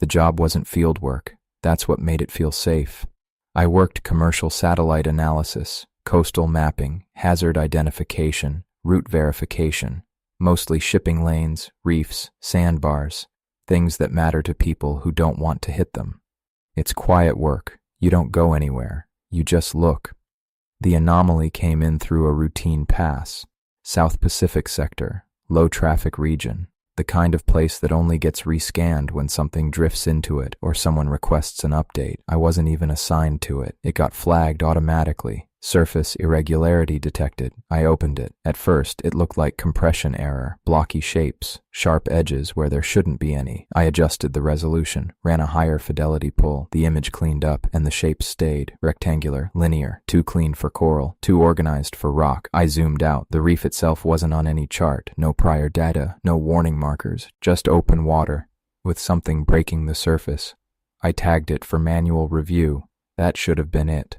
The job wasn't field work. That's what made it feel safe. I worked commercial satellite analysis, coastal mapping, hazard identification, route verification, mostly shipping lanes, reefs, sandbars, things that matter to people who don't want to hit them. It's quiet work. You don't go anywhere. You just look. The anomaly came in through a routine pass. South Pacific sector, low traffic region, the kind of place that only gets rescanned when something drifts into it or someone requests an update. I wasn't even assigned to it. It got flagged automatically. Surface irregularity detected. I opened it. At first, it looked like compression error, blocky shapes, sharp edges where there shouldn't be any. I adjusted the resolution, ran a higher fidelity pull. The image cleaned up and the shapes stayed. Rectangular, linear, too clean for coral, too organized for rock. I zoomed out. The reef itself wasn't on any chart. No prior data, no warning markers, just open water with something breaking the surface. I tagged it for manual review. That should have been it.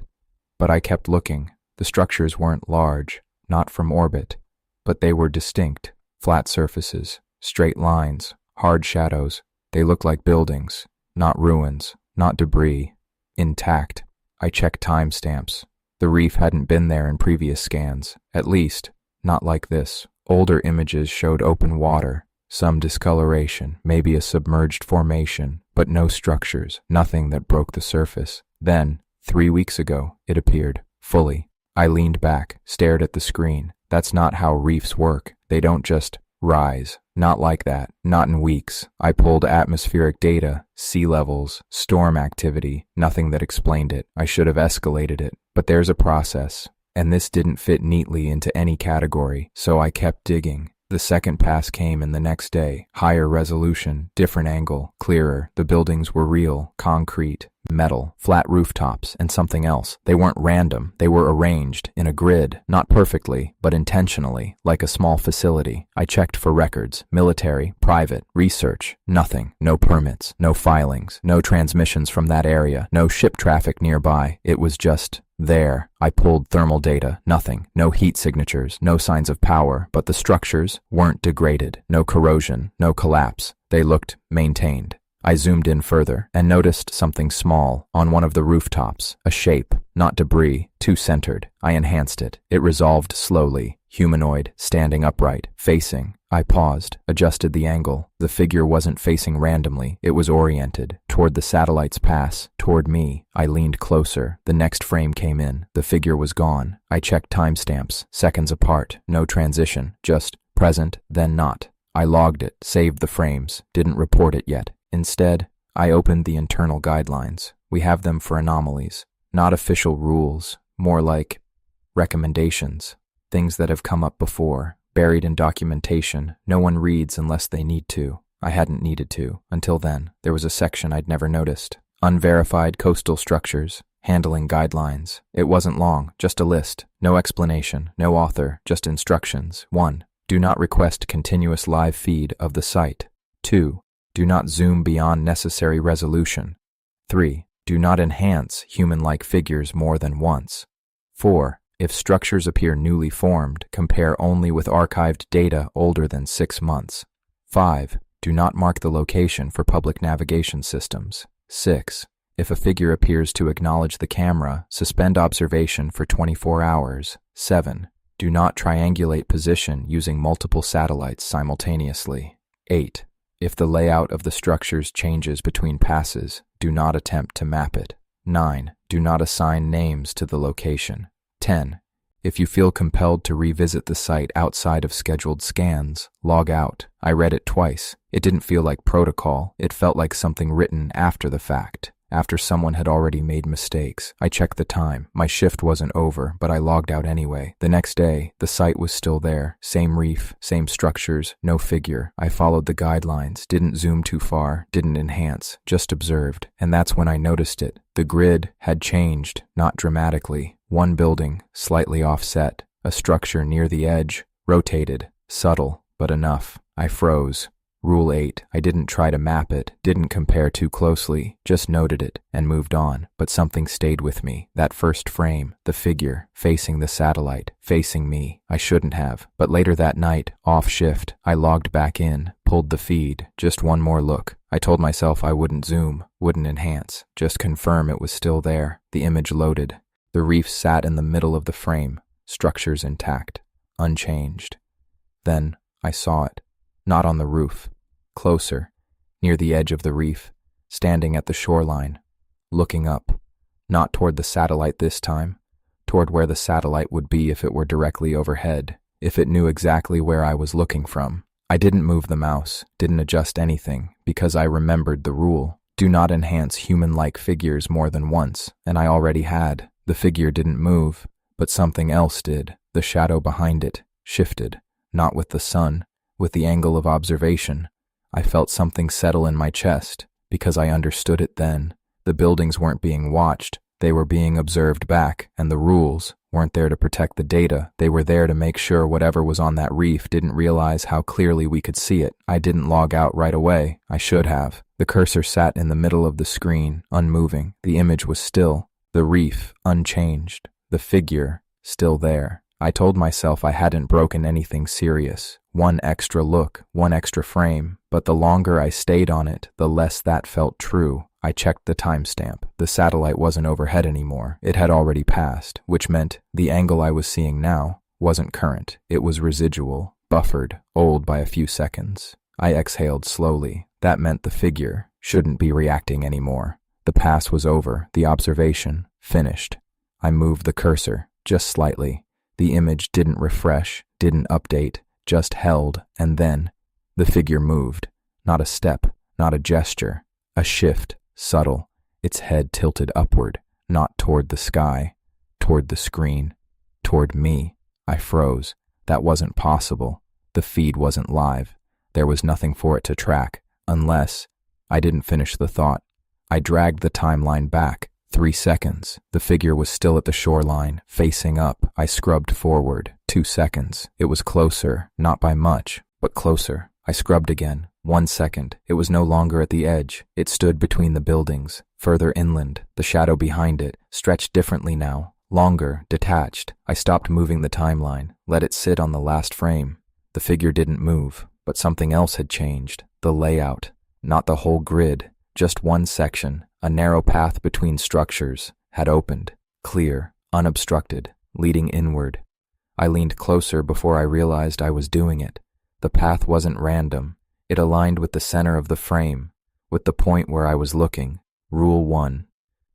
But I kept looking. The structures weren't large, not from orbit, but they were distinct. Flat surfaces, straight lines, hard shadows. They looked like buildings, not ruins, not debris. Intact. I checked timestamps. The reef hadn't been there in previous scans, at least, not like this. Older images showed open water, some discoloration, maybe a submerged formation, but no structures, nothing that broke the surface. Then, 3 weeks ago, it appeared, fully. I leaned back, stared at the screen. That's not how reefs work. They don't just rise. Not like that. Not in weeks. I pulled atmospheric data, sea levels, storm activity, nothing that explained it. I should have escalated it. But there's a process, and this didn't fit neatly into any category, so I kept digging. The second pass came in the next day. Higher resolution, different angle, clearer. The buildings were real, concrete, metal, flat rooftops, and something else. They weren't random. They were arranged in a grid, not perfectly, but intentionally, like a small facility. I checked for records, military, private, research, nothing. No permits, no filings, no transmissions from that area, no ship traffic nearby. It was just there. I pulled thermal data, nothing. No heat signatures, no signs of power, but the structures weren't degraded. No corrosion, no collapse. They looked maintained. I zoomed in further and noticed something small on one of the rooftops, a shape, not debris, too centered. I enhanced it. It resolved slowly, humanoid, standing upright, facing. I paused, adjusted the angle. The figure wasn't facing randomly. It was oriented, toward the satellite's pass, toward me. I leaned closer. The next frame came in. The figure was gone. I checked timestamps, seconds apart, no transition, just present, then not. I logged it, saved the frames, didn't report it yet. Instead, I opened the internal guidelines. We have them for anomalies, not official rules, more like recommendations, things that have come up before, buried in documentation. No one reads unless they need to. I hadn't needed to. Until then, there was a section I'd never noticed. Unverified coastal structures, handling guidelines. It wasn't long, just a list. No explanation, no author, just instructions. 1. Do not request continuous live feed of the site. 2. Do not zoom beyond necessary resolution. 3. Do not enhance human-like figures more than once. 4. If structures appear newly formed, compare only with archived data older than 6 months. 5. Do not mark the location for public navigation systems. 6. If a figure appears to acknowledge the camera, suspend observation for 24 hours. 7. Do not triangulate position using multiple satellites simultaneously. 8. If the layout of the structures changes between passes, do not attempt to map it. 9. Do not assign names to the location. 10. If you feel compelled to revisit the site outside of scheduled scans, log out. I read it twice. It didn't feel like protocol. It felt like something written after the fact, after someone had already made mistakes. I checked the time. My shift wasn't over, but I logged out anyway. The next day, the site was still there. Same reef, same structures, no figure. I followed the guidelines, didn't zoom too far, didn't enhance, just observed. And that's when I noticed it. The grid had changed, not dramatically. One building, slightly offset. A structure near the edge, rotated, subtle, but enough. I froze. Rule 8, I didn't try to map it, didn't compare too closely, just noted it and moved on, but something stayed with me. That first frame, the figure, facing the satellite, facing me. I shouldn't have, but later that night, off shift, I logged back in, pulled the feed, just one more look. I told myself I wouldn't zoom, wouldn't enhance, just confirm it was still there. The image loaded. The reef sat in the middle of the frame, structures intact, unchanged. Then I saw it. Not on the roof, closer, near the edge of the reef, standing at the shoreline, looking up, not toward the satellite this time, toward where the satellite would be if it were directly overhead, if it knew exactly where I was looking from. I didn't move the mouse, didn't adjust anything, because I remembered the rule. Do not enhance human-like figures more than once, and I already had. The figure didn't move, but something else did. The shadow behind it shifted, not with the sun, with the angle of observation. I felt something settle in my chest, because I understood it then. The buildings weren't being watched, they were being observed back, and the rules weren't there to protect the data. They were there to make sure whatever was on that reef didn't realize how clearly we could see it. I didn't log out right away. I should have. The cursor sat in the middle of the screen, unmoving. The image was still. The reef, unchanged. The figure, still there. I told myself I hadn't broken anything serious. One extra look, one extra frame, but the longer I stayed on it, the less that felt true. I checked the timestamp. The satellite wasn't overhead anymore. It had already passed, which meant the angle I was seeing now wasn't current. It was residual, buffered, old by a few seconds. I exhaled slowly. That meant the figure shouldn't be reacting anymore. The pass was over, the observation finished. I moved the cursor, just slightly. The image didn't refresh, didn't update, just held, and then the figure moved. Not a step, not a gesture, a shift, subtle, its head tilted upward, not toward the sky, toward the screen, toward me. I froze. That wasn't possible. The feed wasn't live. There was nothing for it to track, unless I didn't finish the thought. I dragged the timeline back. 3 seconds. The figure was still at the shoreline, facing up. I scrubbed forward. 2 seconds. It was closer, not by much, but closer. I scrubbed again. 1 second. It was no longer at the edge. It stood between the buildings, further inland. The shadow behind it stretched differently now, longer, detached. I stopped moving the timeline, let it sit on the last frame. The figure didn't move, but something else had changed. The layout. Not the whole grid, just one section. A narrow path between structures had opened, clear, unobstructed, leading inward. I leaned closer before I realized I was doing it. The path wasn't random. It aligned with the center of the frame, with the point where I was looking. Rule 1.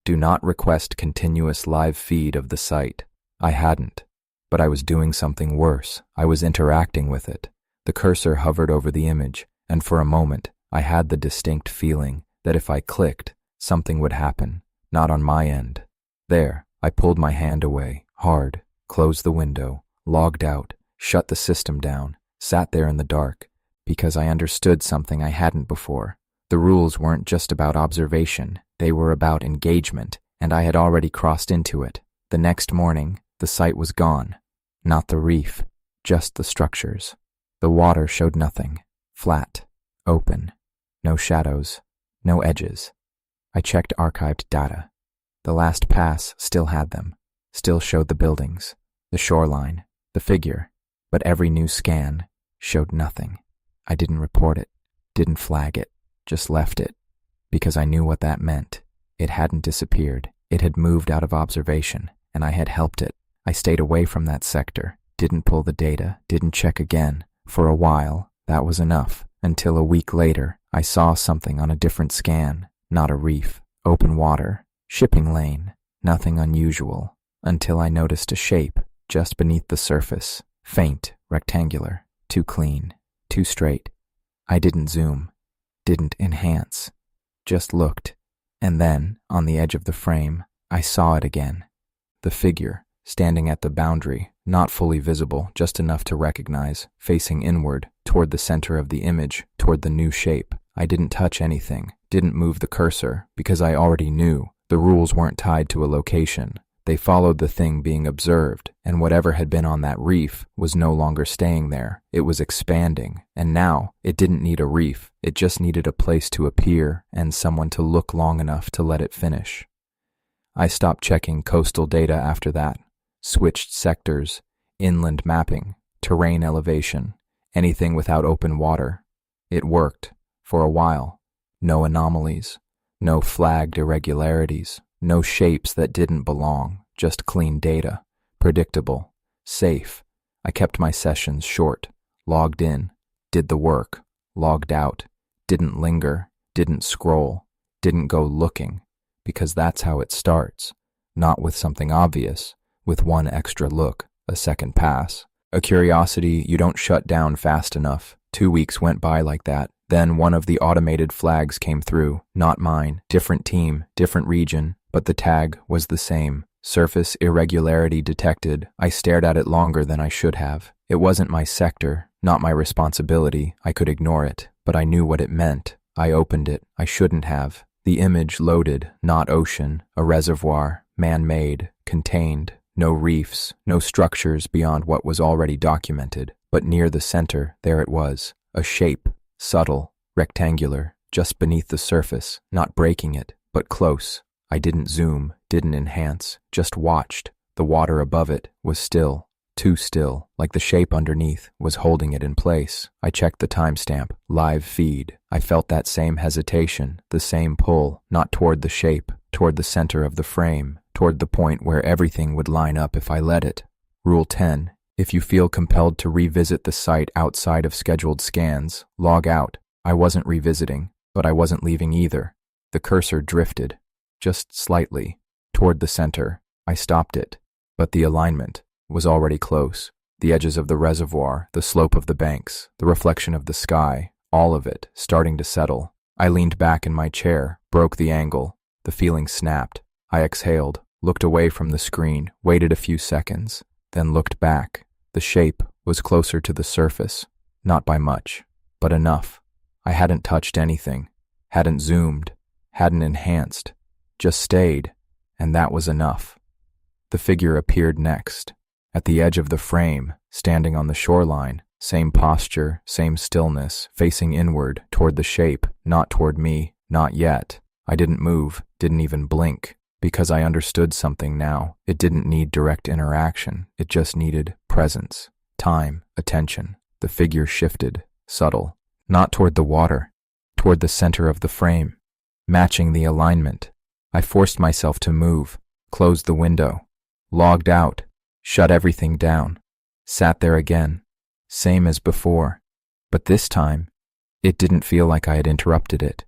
Do not request continuous live feed of the site. I hadn't, but I was doing something worse. I was interacting with it. The cursor hovered over the image, and for a moment, I had the distinct feeling that if I clicked, something would happen, not on my end. There, I pulled my hand away, hard, closed the window, logged out, shut the system down, sat there in the dark, because I understood something I hadn't before. The rules weren't just about observation, they were about engagement, and I had already crossed into it. The next morning, the site was gone. Not the reef, just the structures. The water showed nothing. Flat, open, no shadows, no edges. I checked archived data. The last pass still had them, still showed the buildings, the shoreline, the figure, but every new scan showed nothing. I didn't report it, didn't flag it, just left it, because I knew what that meant. It hadn't disappeared. It had moved out of observation, and I had helped it. I stayed away from that sector, didn't pull the data, didn't check again. For a while, that was enough, until a week later, I saw something on a different scan. Not a reef, open water, shipping lane, nothing unusual, until I noticed a shape just beneath the surface, faint, rectangular, too clean, too straight. I didn't zoom, didn't enhance, just looked, and then, on the edge of the frame, I saw it again. The figure, standing at the boundary, not fully visible, just enough to recognize, facing inward, toward the center of the image, toward the new shape. I didn't touch anything, didn't move the cursor, because I already knew. The rules weren't tied to a location. They followed the thing being observed, and whatever had been on that reef was no longer staying there. It was expanding, and now it didn't need a reef. It just needed a place to appear and someone to look long enough to let it finish. I stopped checking coastal data after that, switched sectors, inland mapping, terrain elevation, anything without open water. It worked, for a while. No anomalies, no flagged irregularities, no shapes that didn't belong, just clean data, predictable, safe. I kept my sessions short, logged in, did the work, logged out, didn't linger, didn't scroll, didn't go looking, because that's how it starts, not with something obvious, with one extra look, a second pass. A curiosity you don't shut down fast enough. 2 weeks went by like that. Then one of the automated flags came through, not mine, different team, different region, but the tag was the same. Surface irregularity detected. I stared at it longer than I should have. It wasn't my sector, not my responsibility. I could ignore it, but I knew what it meant. I opened it. I shouldn't have. The image loaded, not ocean, a reservoir, man-made, contained. No reefs, no structures beyond what was already documented. But near the center, there it was, a shape, subtle, rectangular, just beneath the surface, not breaking it, but close. I didn't zoom, didn't enhance, just watched. The water above it was still, too still, like the shape underneath was holding it in place. I checked the timestamp, live feed. I felt that same hesitation, the same pull, not toward the shape, toward the center of the frame, toward the point where everything would line up if I let it. Rule 10. If you feel compelled to revisit the site outside of scheduled scans, log out. I wasn't revisiting, but I wasn't leaving either. The cursor drifted, just slightly, toward the center. I stopped it, but the alignment was already close. The edges of the reservoir, the slope of the banks, the reflection of the sky, all of it starting to settle. I leaned back in my chair, broke the angle. The feeling snapped. I exhaled, looked away from the screen, waited a few seconds, then looked back. The shape was closer to the surface, not by much, but enough. I hadn't touched anything, hadn't zoomed, hadn't enhanced, just stayed, and that was enough. The figure appeared next, at the edge of the frame, standing on the shoreline, same posture, same stillness, facing inward, toward the shape, not toward me, not yet. I didn't move, didn't even blink. Because I understood something now. It didn't need direct interaction. It just needed presence, time, attention. The figure shifted, subtle, not toward the water, toward the center of the frame, matching the alignment. I forced myself to move, closed the window, logged out, shut everything down, sat there again, same as before. But this time, it didn't feel like I had interrupted it.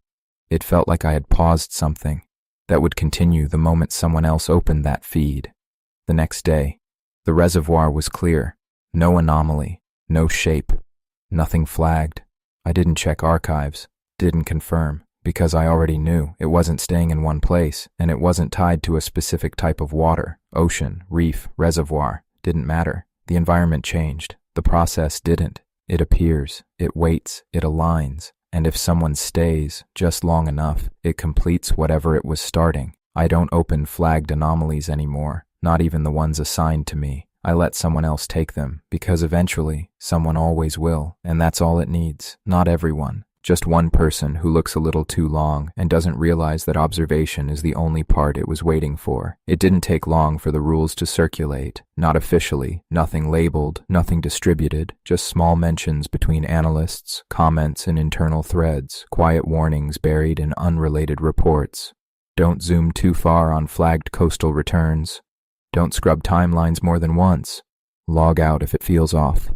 It felt like I had paused something that would continue the moment someone else opened that feed. The next day, the reservoir was clear. No anomaly, no shape, nothing flagged. I didn't check archives, didn't confirm, because I already knew it wasn't staying in one place, and it wasn't tied to a specific type of water. Ocean, reef, reservoir, didn't matter. The environment changed. The process didn't. It appears, it waits, it aligns. And if someone stays just long enough, it completes whatever it was starting. I don't open flagged anomalies anymore, not even the ones assigned to me. I let someone else take them, because eventually, someone always will, and that's all it needs. Not everyone. Just one person who looks a little too long and doesn't realize that observation is the only part it was waiting for. It didn't take long for the rules to circulate. Not officially, nothing labeled, nothing distributed, just small mentions between analysts, comments in internal threads, quiet warnings buried in unrelated reports. Don't zoom too far on flagged coastal returns. Don't scrub timelines more than once. Log out if it feels off.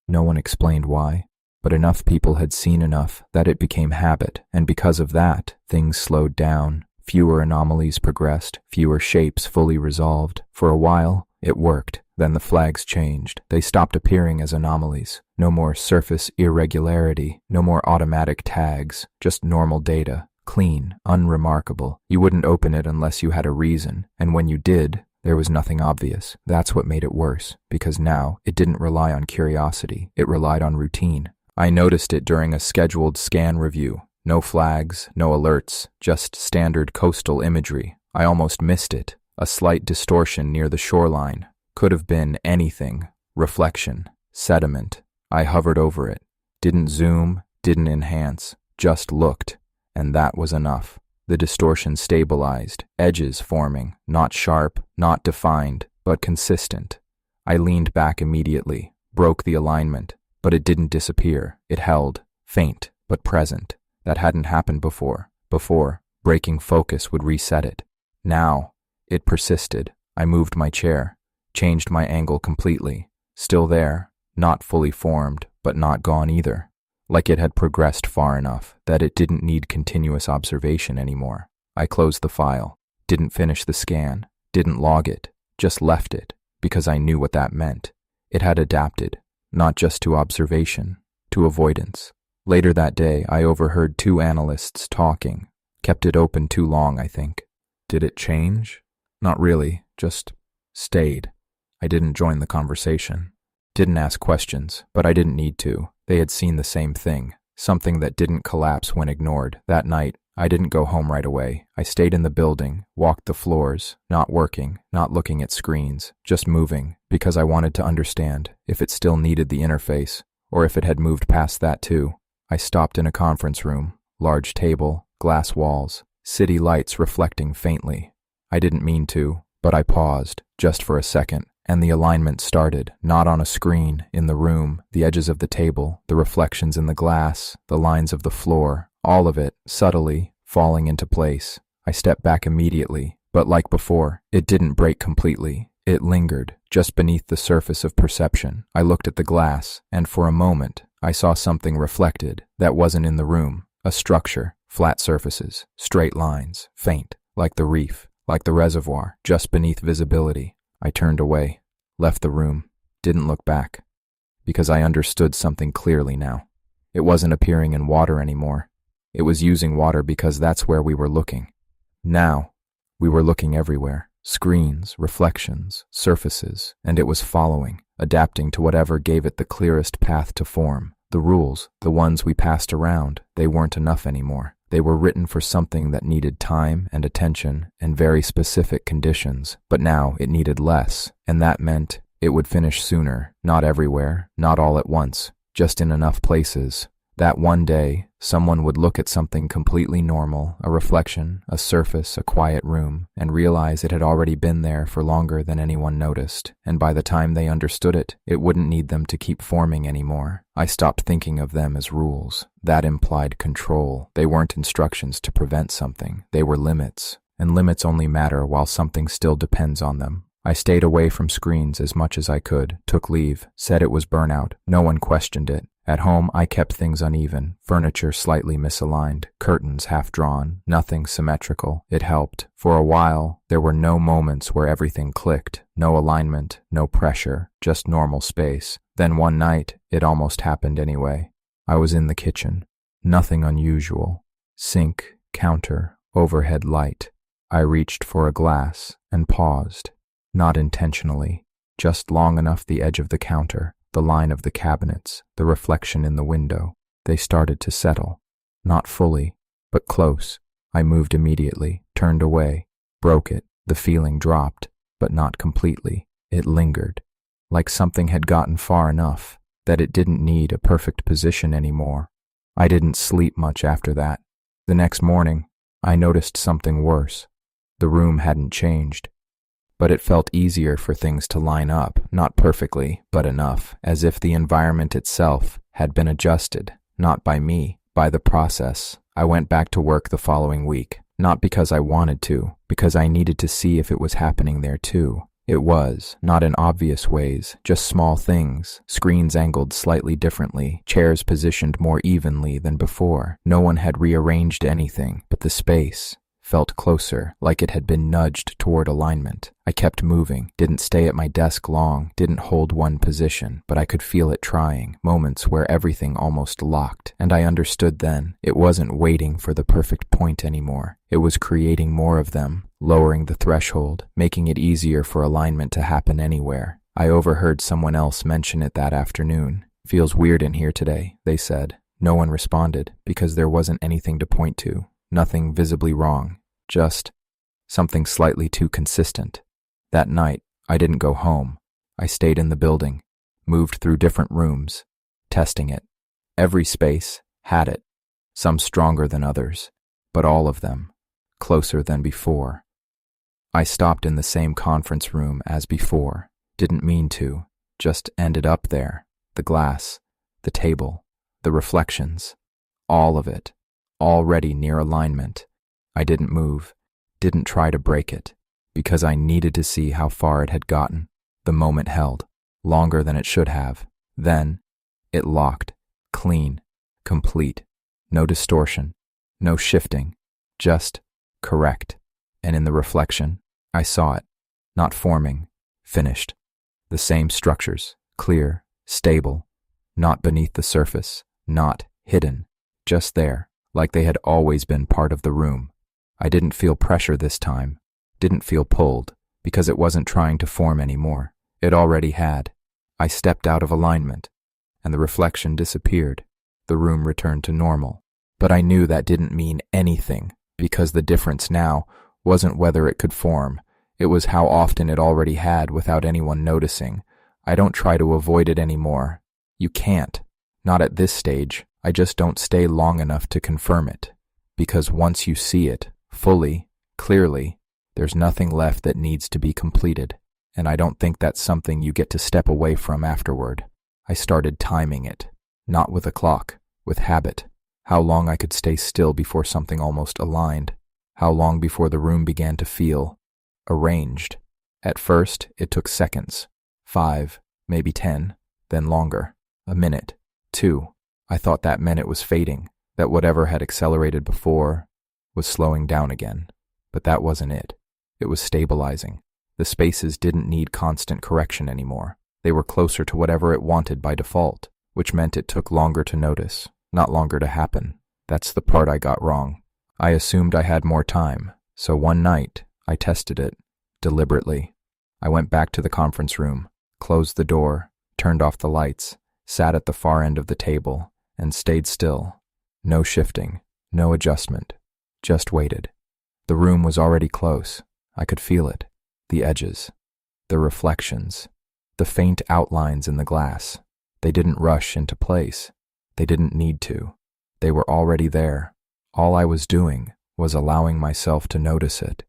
No one explained why. But enough people had seen enough that it became habit, and because of that, things slowed down. Fewer anomalies progressed, fewer shapes fully resolved. For a while, it worked. Then the flags changed. They stopped appearing as anomalies. No more surface irregularity, no more automatic tags, just normal data, clean, unremarkable. You wouldn't open it unless you had a reason, and when you did, there was nothing obvious. That's what made it worse, because now it didn't rely on curiosity, it relied on routine. I noticed it during a scheduled scan review. No flags, no alerts, just standard coastal imagery. I almost missed it. A slight distortion near the shoreline. Could have been anything. Reflection. Sediment. I hovered over it. Didn't zoom, didn't enhance. Just looked. And that was enough. The distortion stabilized. Edges forming. Not sharp, not defined, but consistent. I leaned back immediately. Broke the alignment. But it didn't disappear. It held. Faint, but present. That hadn't happened before. Before, breaking focus would reset it. Now, it persisted. I moved my chair. Changed my angle completely. Still there. Not fully formed, but not gone either. Like it had progressed far enough that it didn't need continuous observation anymore. I closed the file. Didn't finish the scan. Didn't log it. Just left it, because I knew what that meant. It had adapted, not just to observation, to avoidance. Later that day, I overheard two analysts talking. Kept it open too long, I think. Did it change? Not really, just stayed. I didn't join the conversation. Didn't ask questions, but I didn't need to. They had seen the same thing, something that didn't collapse when ignored. That night, I didn't go home right away. I stayed in the building, walked the floors, not working, not looking at screens, just moving, because I wanted to understand if it still needed the interface, or if it had moved past that too. I stopped in a conference room, large table, glass walls, city lights reflecting faintly. I didn't mean to, but I paused, just for a second, and the alignment started, not on a screen, in the room, the edges of the table, the reflections in the glass, the lines of the floor, all of it, subtly, falling into place. I stepped back immediately, but like before, it didn't break completely. It lingered, just beneath the surface of perception. I looked at the glass, and for a moment, I saw something reflected that wasn't in the room. A structure, flat surfaces, straight lines, faint, like the reef, like the reservoir, just beneath visibility. I turned away, left the room, didn't look back, because I understood something clearly now. It wasn't appearing in water anymore. It was using water because that's where we were looking. Now, we were looking everywhere. Screens, reflections, surfaces, and it was following, adapting to whatever gave it the clearest path to form. The rules, the ones we passed around, they weren't enough anymore. They were written for something that needed time and attention and very specific conditions, but now it needed less, and that meant it would finish sooner, not everywhere, not all at once, just in enough places. That one day, someone would look at something completely normal, a reflection, a surface, a quiet room, and realize it had already been there for longer than anyone noticed, and by the time they understood it, it wouldn't need them to keep forming anymore. I stopped thinking of them as rules. That implied control. They weren't instructions to prevent something. They were limits, and limits only matter while something still depends on them. I stayed away from screens as much as I could, took leave, said it was burnout. No one questioned it. At home, I kept things uneven, furniture slightly misaligned, curtains half-drawn, nothing symmetrical. It helped. For a while, there were no moments where everything clicked, no alignment, no pressure, just normal space. Then one night, it almost happened anyway. I was in the kitchen. Nothing unusual. Sink, counter, overhead light. I reached for a glass and paused. Not intentionally, just long enough the edge of the counter, the line of the cabinets, the reflection in the window. They started to settle. Not fully, but close. I moved immediately, turned away, broke it. The feeling dropped, but not completely. It lingered, like something had gotten far enough that it didn't need a perfect position anymore. I didn't sleep much after that. The next morning, I noticed something worse. The room hadn't changed, but it felt easier for things to line up, not perfectly, but enough, as if the environment itself had been adjusted, not by me, by the process. I went back to work the following week, not because I wanted to, because I needed to see if it was happening there too. It was, not in obvious ways, just small things, screens angled slightly differently, chairs positioned more evenly than before. No one had rearranged anything, but the space felt closer, like it had been nudged toward alignment. I kept moving, didn't stay at my desk long, didn't hold one position, but I could feel it trying, moments where everything almost locked, and I understood then, it wasn't waiting for the perfect point anymore. It was creating more of them, lowering the threshold, making it easier for alignment to happen anywhere. I overheard someone else mention it that afternoon. "Feels weird in here today," they said. No one responded, because there wasn't anything to point to. Nothing visibly wrong, just something slightly too consistent. That night, I didn't go home. I stayed in the building, moved through different rooms, testing it. Every space had it, some stronger than others, but all of them closer than before. I stopped in the same conference room as before, didn't mean to, just ended up there. The glass, the table, the reflections, all of it, already near alignment. I didn't move, didn't try to break it, because I needed to see how far it had gotten. The moment held, longer than it should have. Then, it locked, clean, complete, no distortion, no shifting, just correct. And in the reflection, I saw it, not forming, finished. The same structures, clear, stable, not beneath the surface, not hidden, just there, like they had always been part of the room. I didn't feel pressure this time, didn't feel pulled, because it wasn't trying to form anymore. It already had. I stepped out of alignment, and the reflection disappeared. The room returned to normal. But I knew that didn't mean anything, because the difference now wasn't whether it could form. It was how often it already had without anyone noticing. I don't try to avoid it anymore. You can't. Not at this stage. I just don't stay long enough to confirm it. Because once you see it, fully, clearly, there's nothing left that needs to be completed. And I don't think that's something you get to step away from afterward. I started timing it. Not with a clock, with habit. How long I could stay still before something almost aligned. How long before the room began to feel arranged. At first, it took seconds. 5, maybe 10, then longer. A minute. 2. I thought that meant it was fading, that whatever had accelerated before was slowing down again. But that wasn't it. It was stabilizing. The spaces didn't need constant correction anymore. They were closer to whatever it wanted by default, which meant it took longer to notice, not longer to happen. That's the part I got wrong. I assumed I had more time, so one night, I tested it, deliberately. I went back to the conference room, closed the door, turned off the lights, sat at the far end of the table, and stayed still. No shifting, no adjustment, just waited. The room was already close. I could feel it. The edges, the reflections, the faint outlines in the glass. They didn't rush into place. They didn't need to. They were already there. All I was doing was allowing myself to notice it.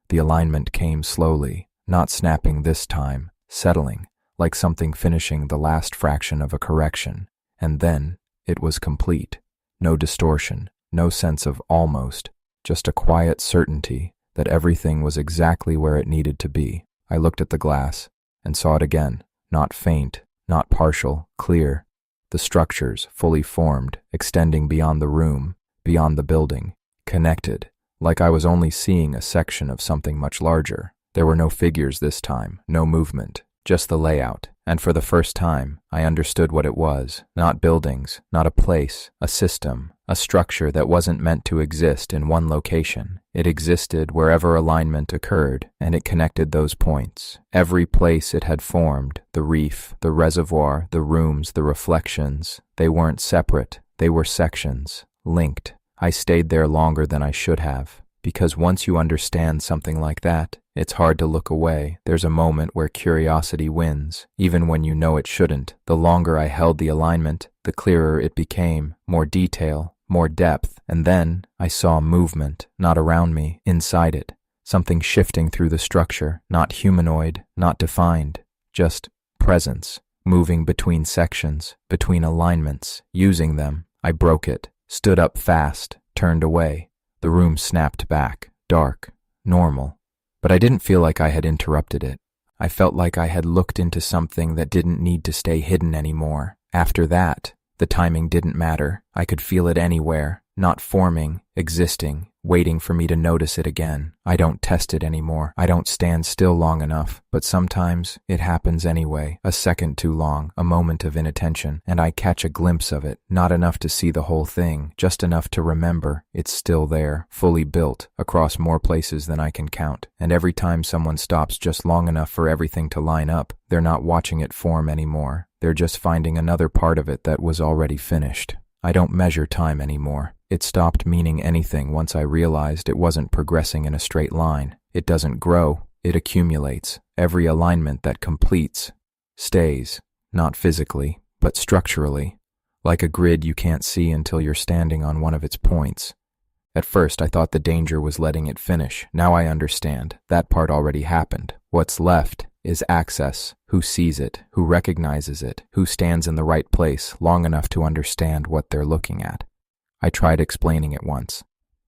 The alignment came slowly, not snapping this time, settling, like something finishing the last fraction of a correction. And then, it was complete. No distortion, no sense of almost, just a quiet certainty that everything was exactly where it needed to be. I looked at the glass and saw it again, not faint, not partial, clear. The structures, fully formed, extending beyond the room, beyond the building, connected, like I was only seeing a section of something much larger. There were no figures this time, no movement, just the layout. And for the first time, I understood what it was. Not buildings, not a place, a system, a structure that wasn't meant to exist in one location. It existed wherever alignment occurred, and it connected those points. Every place it had formed, the reef, the reservoir, the rooms, the reflections, they weren't separate, they were sections, linked. I stayed there longer than I should have, because once you understand something like that, it's hard to look away. There's a moment where curiosity wins, even when you know it shouldn't. The longer I held the alignment, the clearer it became, more detail, more depth, and then I saw movement, not around me, inside it. Something shifting through the structure, not humanoid, not defined, just presence, moving between sections, between alignments, using them. I broke it, stood up fast, turned away. The room snapped back, dark, normal. But I didn't feel like I had interrupted it. I felt like I had looked into something that didn't need to stay hidden anymore. After that, the timing didn't matter. I could feel it anywhere, not forming, existing, waiting for me to notice it again. I don't test it anymore. I don't stand still long enough, but sometimes it happens anyway. A second too long, a moment of inattention, and I catch a glimpse of it. Not enough to see the whole thing, just enough to remember it's still there, fully built, across more places than I can count. And every time someone stops just long enough for everything to line up, they're not watching it form anymore. They're just finding another part of it that was already finished. I don't measure time anymore. It stopped meaning anything once I realized it wasn't progressing in a straight line. It doesn't grow, it accumulates. Every alignment that completes stays, not physically, but structurally, like a grid you can't see until you're standing on one of its points. At first, I thought the danger was letting it finish. Now I understand. That part already happened. What's left is access. Who sees it? Who recognizes it? Who stands in the right place long enough to understand what they're looking at? I tried explaining it once.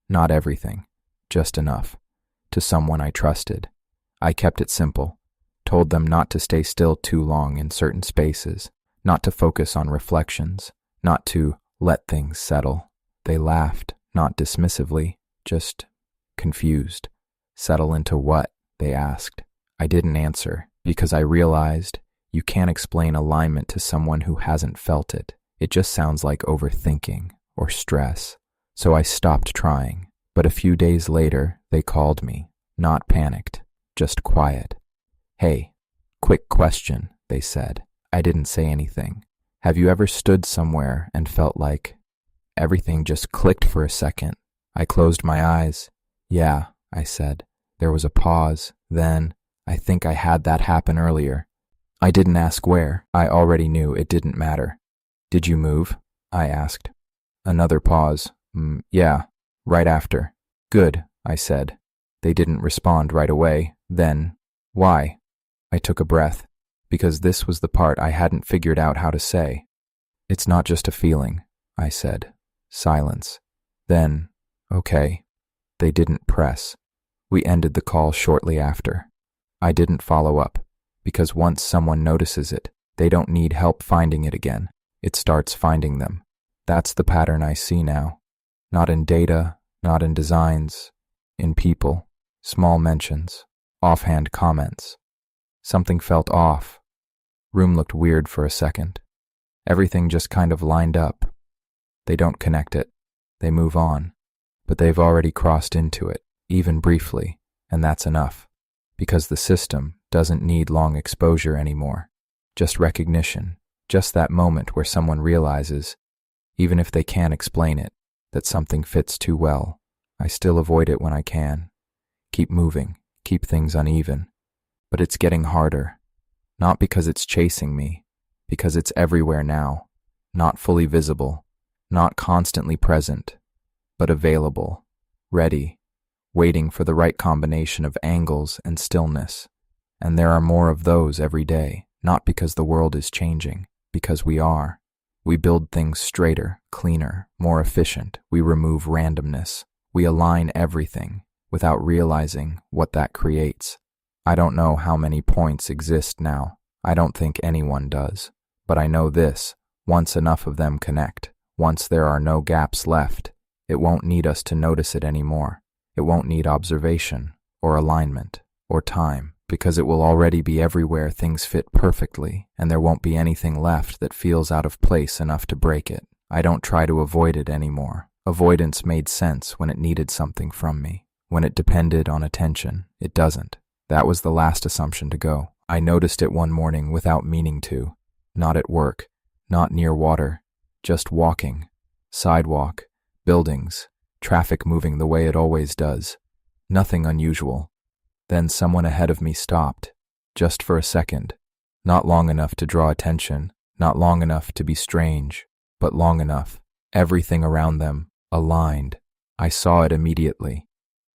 Not everything. Just enough. To someone I trusted. I kept it simple. Told them not to stay still too long in certain spaces. Not to focus on reflections. Not to let things settle. They laughed. Not dismissively, just confused. Settle into what? They asked. I didn't answer, because I realized you can't explain alignment to someone who hasn't felt it. It just sounds like overthinking or stress. So I stopped trying. But a few days later, they called me. Not panicked, just quiet. Hey, quick question, they said. I didn't say anything. Have you ever stood somewhere and felt like everything just clicked for a second? I closed my eyes. Yeah, I said. There was a pause. Then, I think I had that happen earlier. I didn't ask where. I already knew it didn't matter. Did you move? I asked. Another pause. Yeah, right after. Good, I said. They didn't respond right away. Then, why? I took a breath, because this was the part I hadn't figured out how to say. It's not just a feeling, I said. Silence. Then, okay. They didn't press. We ended the call shortly after. I didn't follow up, because once someone notices it, they don't need help finding it again. It starts finding them. That's the pattern I see now. Not in data, not in designs, in people, small mentions, offhand comments. Something felt off. Room looked weird for a second. Everything just kind of lined up. They don't connect it. They move on. But they've already crossed into it, even briefly, and that's enough. Because the system doesn't need long exposure anymore. Just recognition. Just that moment where someone realizes, even if they can't explain it, that something fits too well. I still avoid it when I can. Keep moving. Keep things uneven. But it's getting harder. Not because it's chasing me. Because it's everywhere now. Not fully visible. Not constantly present, but available, ready, waiting for the right combination of angles and stillness. And there are more of those every day, not because the world is changing, because we are. We build things straighter, cleaner, more efficient. We remove randomness. We align everything without realizing what that creates. I don't know how many points exist now. I don't think anyone does. But I know this, once enough of them connect, once there are no gaps left, it won't need us to notice it anymore. It won't need observation, or alignment, or time, because it will already be everywhere things fit perfectly, and there won't be anything left that feels out of place enough to break it. I don't try to avoid it anymore. Avoidance made sense when it needed something from me. When it depended on attention, it doesn't. That was the last assumption to go. I noticed it one morning without meaning to. Not at work, not near water. Just walking, sidewalk, buildings, traffic moving the way it always does. Nothing unusual. Then someone ahead of me stopped, just for a second. Not long enough to draw attention, not long enough to be strange, but long enough. Everything around them, aligned. I saw it immediately.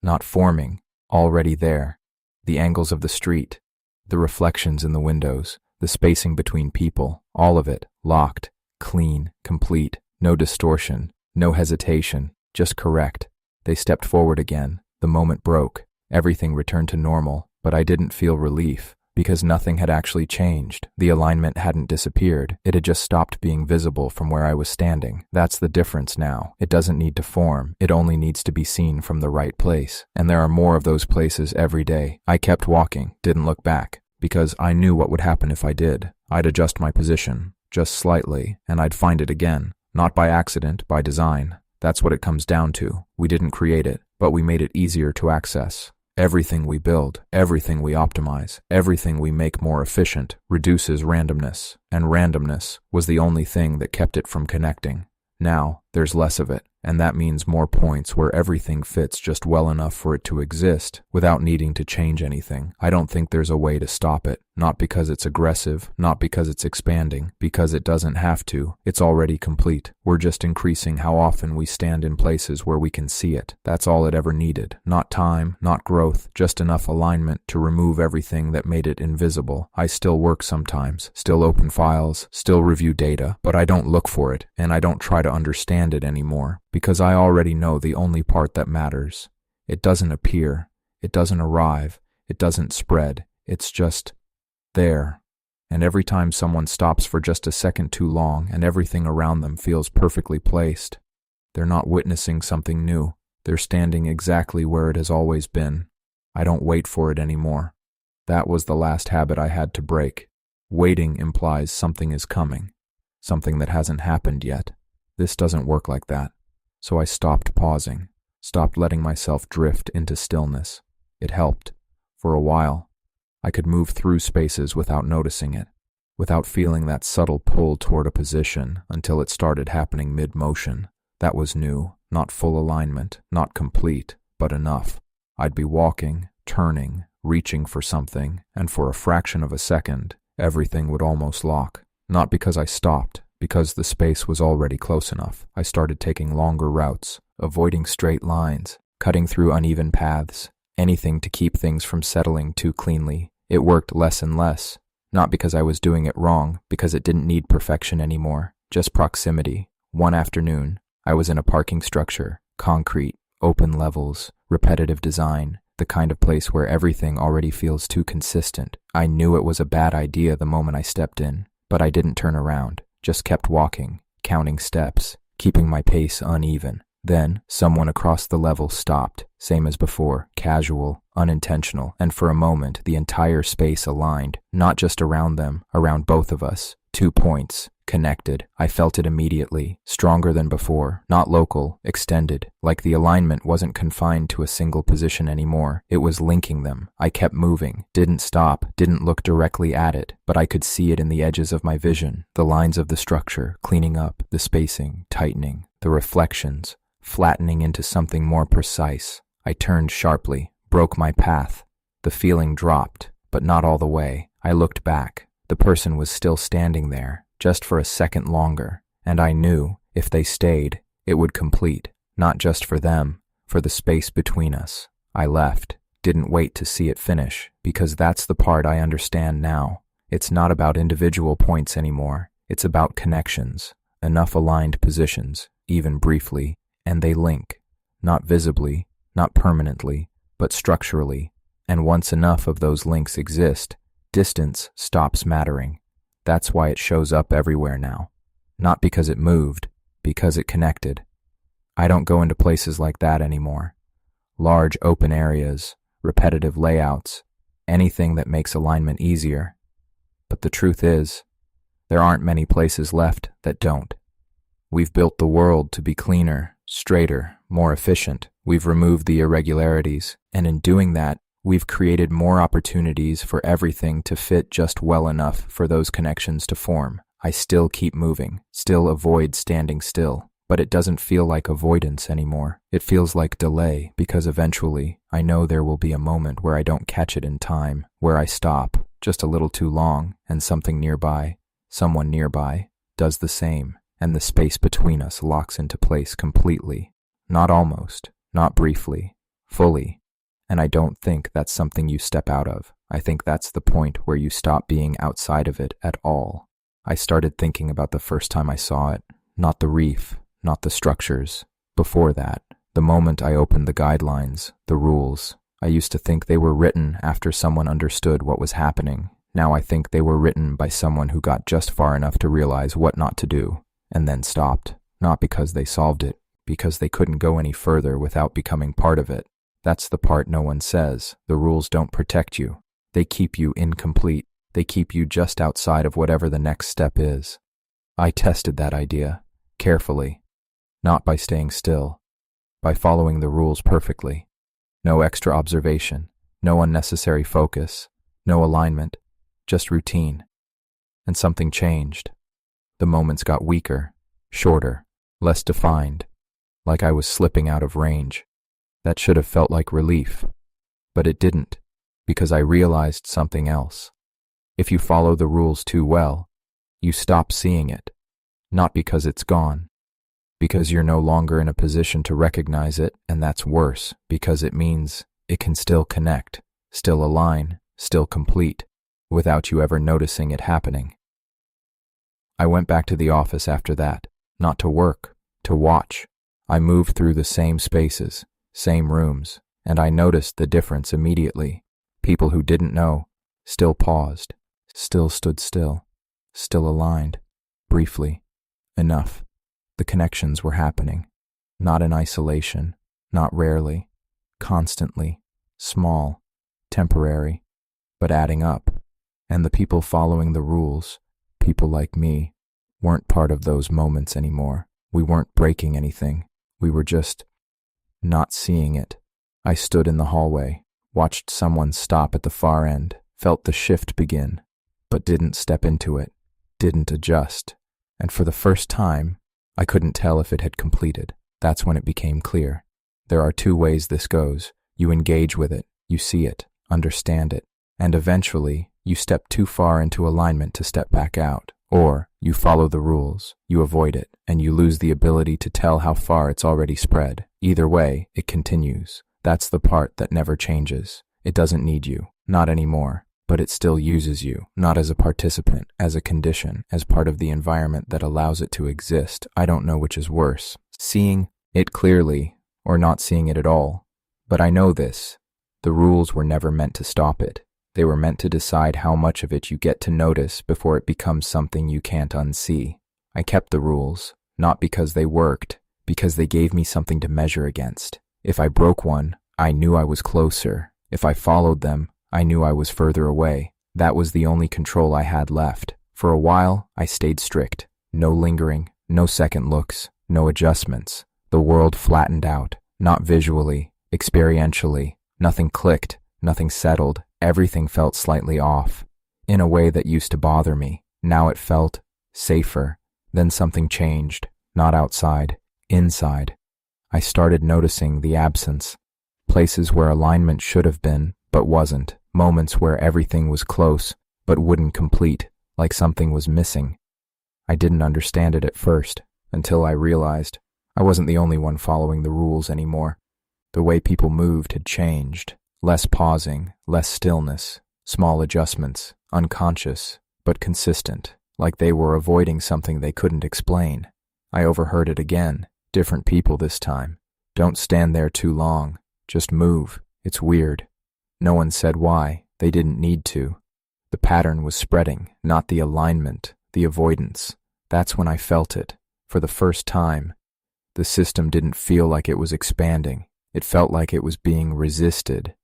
Not forming, already there. The angles of the street, the reflections in the windows, the spacing between people, all of it, locked. Clean, complete, no distortion, no hesitation, just correct. They stepped forward again. The moment broke. Everything returned to normal, but I didn't feel relief, because nothing had actually changed. The alignment hadn't disappeared. It had just stopped being visible from where I was standing. That's the difference now. It doesn't need to form. It only needs to be seen from the right place. And there are more of those places every day. I kept walking, didn't look back, because I knew what would happen if I did. I'd adjust my position. Just slightly, and I'd find it again. Not by accident, by design. That's what it comes down to. We didn't create it, but we made it easier to access. Everything we build, everything we optimize, everything we make more efficient reduces randomness, and randomness was the only thing that kept it from connecting. Now, there's less of it, and that means more points where everything fits just well enough for it to exist without needing to change anything. I don't think there's a way to stop it, not because it's aggressive, not because it's expanding, because it doesn't have to. It's already complete. We're just increasing how often we stand in places where we can see it. That's all it ever needed. Not time, not growth, just enough alignment to remove everything that made it invisible. I still work sometimes, still open files, still review data, but I don't look for it, and I don't try to understand it anymore, because I already know the only part that matters. It doesn't appear, it doesn't arrive, it doesn't spread, it's just there. And every time someone stops for just a second too long and everything around them feels perfectly placed, they're not witnessing something new. They're standing exactly where it has always been. I don't wait for it anymore. That was the last habit I had to break. Waiting implies something is coming, something that hasn't happened yet. This doesn't work like that. So I stopped pausing, stopped letting myself drift into stillness. It helped. For a while, I could move through spaces without noticing it, without feeling that subtle pull toward a position until it started happening mid-motion. That was new, not full alignment, not complete, but enough. I'd be walking, turning, reaching for something, and for a fraction of a second, everything would almost lock. Not because I stopped, because the space was already close enough. I started taking longer routes, avoiding straight lines, cutting through uneven paths, anything to keep things from settling too cleanly. It worked less and less, not because I was doing it wrong, because it didn't need perfection anymore, just proximity. One afternoon, I was in a parking structure, concrete, open levels, repetitive design, the kind of place where everything already feels too consistent. I knew it was a bad idea the moment I stepped in, but I didn't turn around. Just kept walking, counting steps, keeping my pace uneven. Then, someone across the level stopped, same as before, casual, unintentional, and for a moment the entire space aligned, not just around them, around both of us. 2 points, connected. I felt it immediately, stronger than before, not local, extended, like the alignment wasn't confined to a single position anymore. It was linking them. I kept moving, didn't stop, didn't look directly at it, but I could see it in the edges of my vision, the lines of the structure, cleaning up, the spacing, tightening, the reflections, flattening into something more precise. I turned sharply, broke my path. The feeling dropped, but not all the way. I looked back. The person was still standing there, just for a second longer, and I knew, if they stayed, it would complete, not just for them, for the space between us. I left, didn't wait to see it finish, because that's the part I understand now. It's not about individual points anymore, it's about connections, enough aligned positions, even briefly, and they link, not visibly, not permanently, but structurally, and once enough of those links exist, distance stops mattering. That's why it shows up everywhere now. Not because it moved, because it connected. I don't go into places like that anymore. Large open areas, repetitive layouts, anything that makes alignment easier. But the truth is, there aren't many places left that don't. We've built the world to be cleaner, straighter, more efficient. We've removed the irregularities, and in doing that, we've created more opportunities for everything to fit just well enough for those connections to form. I still keep moving, still avoid standing still, but it doesn't feel like avoidance anymore. It feels like delay, because eventually, I know there will be a moment where I don't catch it in time, where I stop, just a little too long, and something nearby, someone nearby, does the same, and the space between us locks into place completely. Not almost, not briefly, fully. And I don't think that's something you step out of. I think that's the point where you stop being outside of it at all. I started thinking about the first time I saw it, not the reef, not the structures. Before that, the moment I opened the guidelines, the rules, I used to think they were written after someone understood what was happening. Now I think they were written by someone who got just far enough to realize what not to do, and then stopped. Not because they solved it, because they couldn't go any further without becoming part of it. That's the part no one says. The rules don't protect you. They keep you incomplete. They keep you just outside of whatever the next step is. I tested that idea, carefully, not by staying still, by following the rules perfectly. No extra observation, no unnecessary focus, no alignment, just routine. And something changed. The moments got weaker, shorter. less defined, like I was slipping out of range. That should have felt like relief, but it didn't, because I realized something else. If you follow the rules too well, you stop seeing it, not because it's gone, because you're no longer in a position to recognize it, and that's worse, because it means it can still connect, still align, still complete, without you ever noticing it happening. I went back to the office after that, not to work, to watch. I moved through the same spaces, same rooms, and I noticed the difference immediately. People who didn't know still paused, still stood still, still aligned, briefly. Enough. The connections were happening, not in isolation, not rarely, constantly, small, temporary, but adding up. And the people following the rules, people like me, weren't part of those moments anymore. We weren't breaking anything. We were just not seeing it. I stood in the hallway, watched someone stop at the far end, felt the shift begin, but didn't step into it, didn't adjust. And for the first time, I couldn't tell if it had completed. That's when it became clear. There are two ways this goes. You engage with it, you see it, understand it, and eventually you step too far into alignment to step back out. Or you follow the rules, you avoid it, and you lose the ability to tell how far it's already spread. Either way, it continues. That's the part that never changes. It doesn't need you, not anymore, but it still uses you, not as a participant, as a condition, as part of the environment that allows it to exist. I don't know which is worse, seeing it clearly or not seeing it at all. But I know this. The rules were never meant to stop it. They were meant to decide how much of it you get to notice before it becomes something you can't unsee. I kept the rules, not because they worked, because they gave me something to measure against. If I broke one, I knew I was closer. If I followed them, I knew I was further away. That was the only control I had left. For a while, I stayed strict. No lingering, no second looks, no adjustments. The world flattened out, not visually, experientially. Nothing clicked, nothing settled. Everything felt slightly off. In a way that used to bother me. Now it felt safer. Then something changed, not outside, inside. I started noticing the absence. Places where alignment should have been, but wasn't. Moments where everything was close, but wouldn't complete, like something was missing. I didn't understand it at first, until I realized I wasn't the only one following the rules anymore. The way people moved had changed. Less pausing, less stillness, small adjustments, unconscious, but consistent, like they were avoiding something they couldn't explain. I overheard it again, different people this time. Don't stand there too long, just move, it's weird. No one said why, they didn't need to. The pattern was spreading, not the alignment, the avoidance. That's when I felt it, for the first time. The system didn't feel like it was expanding, it felt like it was being resisted.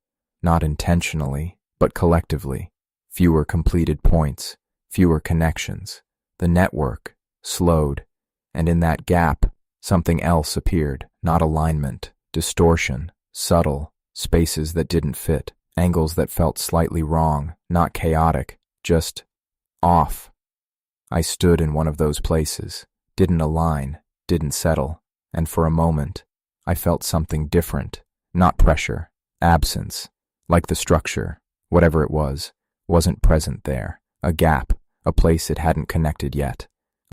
Not intentionally, but collectively. Fewer completed points, fewer connections. The network slowed, and in that gap, something else appeared. Not alignment, distortion, subtle, spaces that didn't fit, angles that felt slightly wrong, not chaotic, just off. I stood in one of those places, didn't align, didn't settle, and for a moment, I felt something different. Not pressure, absence. Like the structure, whatever it was, wasn't present there. A gap, a place it hadn't connected yet.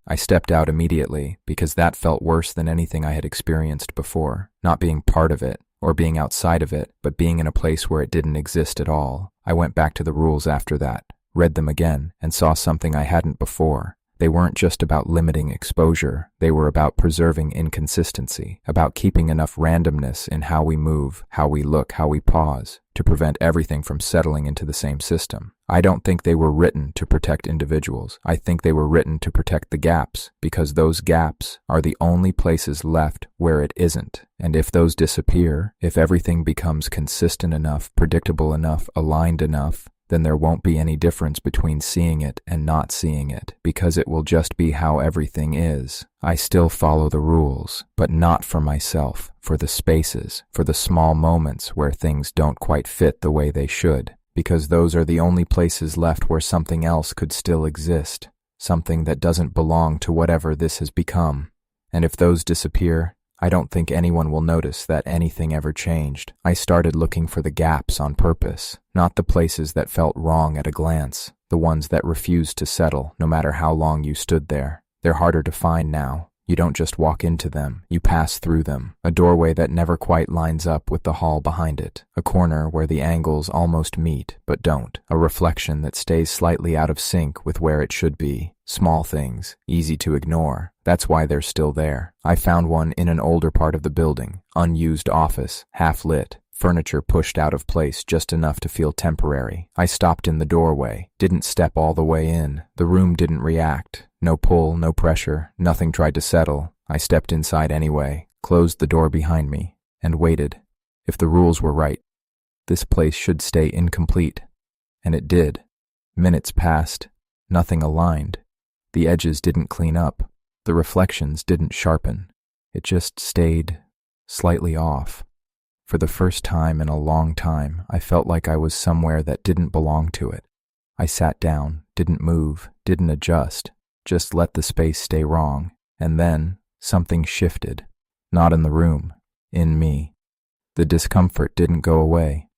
I stepped out immediately because that felt worse than anything I had experienced before. Not being part of it, or being outside of it, but being in a place where it didn't exist at all. I went back to the rules after that, read them again, and saw something I hadn't before. They weren't just about limiting exposure, they were about preserving inconsistency, about keeping enough randomness in how we move, how we look, how we pause, to prevent everything from settling into the same system. I don't think they were written to protect individuals. I think they were written to protect the gaps, because those gaps are the only places left where it isn't. And if those disappear, if everything becomes consistent enough, predictable enough, aligned enough, then there won't be any difference between seeing it and not seeing it, because it will just be how everything is. I still follow the rules, but not for myself, for the spaces, for the small moments where things don't quite fit the way they should, because those are the only places left where something else could still exist, something that doesn't belong to whatever this has become. And if those disappear, I don't think anyone will notice that anything ever changed. I started looking for the gaps on purpose, not the places that felt wrong at a glance, the ones that refused to settle no matter how long you stood there. They're harder to find now. You don't just walk into them, you pass through them. A doorway that never quite lines up with the hall behind it. A corner where the angles almost meet, but don't. A reflection that stays slightly out of sync with where it should be. Small things, easy to ignore. That's why they're still there. I found one in an older part of the building. Unused office, half lit. Furniture pushed out of place just enough to feel temporary. I stopped in the doorway, didn't step all the way in. The room didn't react. No pull, no pressure, nothing tried to settle. I stepped inside anyway, closed the door behind me, and waited. If the rules were right, this place should stay incomplete. And it did. Minutes passed, nothing aligned. The edges didn't clean up. The reflections didn't sharpen. It just stayed slightly off. For the first time in a long time, I felt like I was somewhere that didn't belong to it. I sat down, didn't move, didn't adjust, just let the space stay wrong. And then something shifted. Not in the room, in me. The discomfort didn't go away.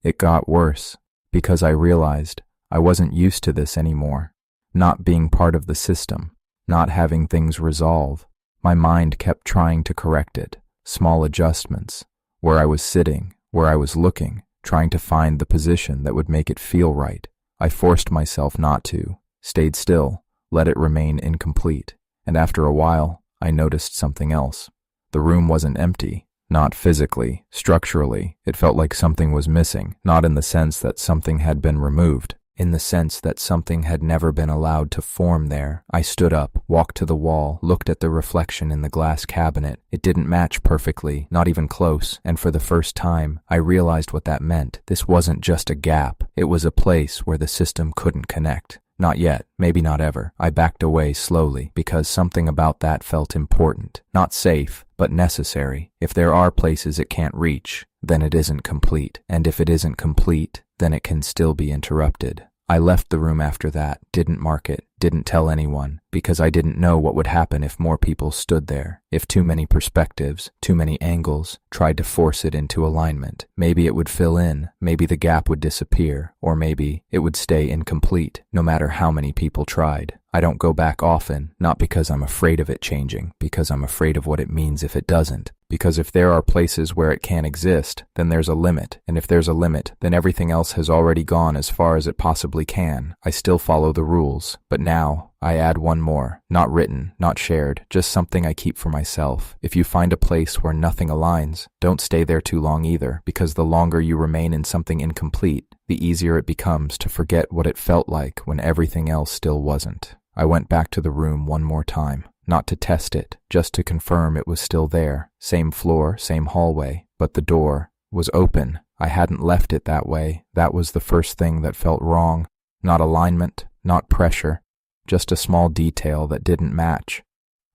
It got worse, because I realized I wasn't used to this anymore. Not being part of the system, not having things resolve. My mind kept trying to correct it. Small adjustments. Where I was sitting, where I was looking, trying to find the position that would make it feel right. I forced myself not to, stayed still, let it remain incomplete. And after a while, I noticed something else. The room wasn't empty, not physically, structurally. It felt like something was missing, not in the sense that something had been removed, in the sense that something had never been allowed to form there. I stood up, walked to the wall, looked at the reflection in the glass cabinet. It didn't match perfectly, not even close, and for the first time, I realized what that meant. This wasn't just a gap. It was a place where the system couldn't connect. Not yet, maybe not ever. I backed away slowly, because something about that felt important. Not safe, but necessary. If there are places it can't reach, then it isn't complete. And if it isn't complete, then it can still be interrupted. I left the room after that, didn't mark it, didn't tell anyone, because I didn't know what would happen if more people stood there, if too many perspectives, too many angles, tried to force it into alignment. Maybe it would fill in, maybe the gap would disappear, or maybe it would stay incomplete, no matter how many people tried. I don't go back often, not because I'm afraid of it changing, because I'm afraid of what it means if it doesn't. Because if there are places where it can't exist, then there's a limit. And if there's a limit, then everything else has already gone as far as it possibly can. I still follow the rules, but now I add one more. Not written, not shared, just something I keep for myself. If you find a place where nothing aligns, don't stay there too long either, because the longer you remain in something incomplete, the easier it becomes to forget what it felt like when everything else still wasn't. I went back to the room one more time. Not to test it, just to confirm it was still there. Same floor, same hallway, but the door was open. I hadn't left it that way. That was the first thing that felt wrong. Not alignment, not pressure, just a small detail that didn't match.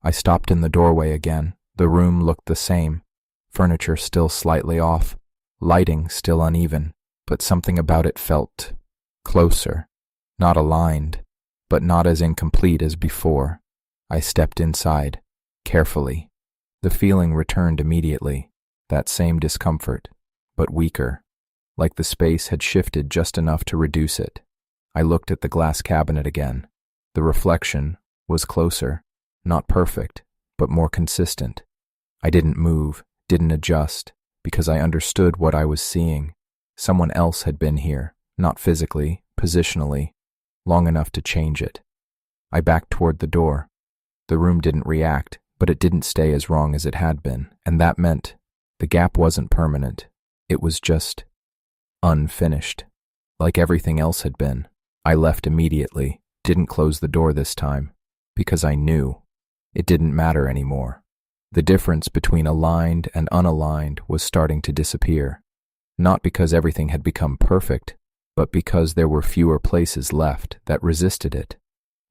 I stopped in the doorway again. The room looked the same. Furniture still slightly off. Lighting still uneven, but something about it felt closer. Not aligned, but not as incomplete as before. I stepped inside, carefully. The feeling returned immediately, that same discomfort, but weaker, like the space had shifted just enough to reduce it. I looked at the glass cabinet again. The reflection was closer, not perfect, but more consistent. I didn't move, didn't adjust, because I understood what I was seeing. Someone else had been here, not physically, positionally, long enough to change it. I backed toward the door. The room didn't react, but it didn't stay as wrong as it had been, and that meant the gap wasn't permanent. It was just unfinished, like everything else had been. I left immediately, didn't close the door this time, because I knew it didn't matter anymore. The difference between aligned and unaligned was starting to disappear, not because everything had become perfect, but because there were fewer places left that resisted it.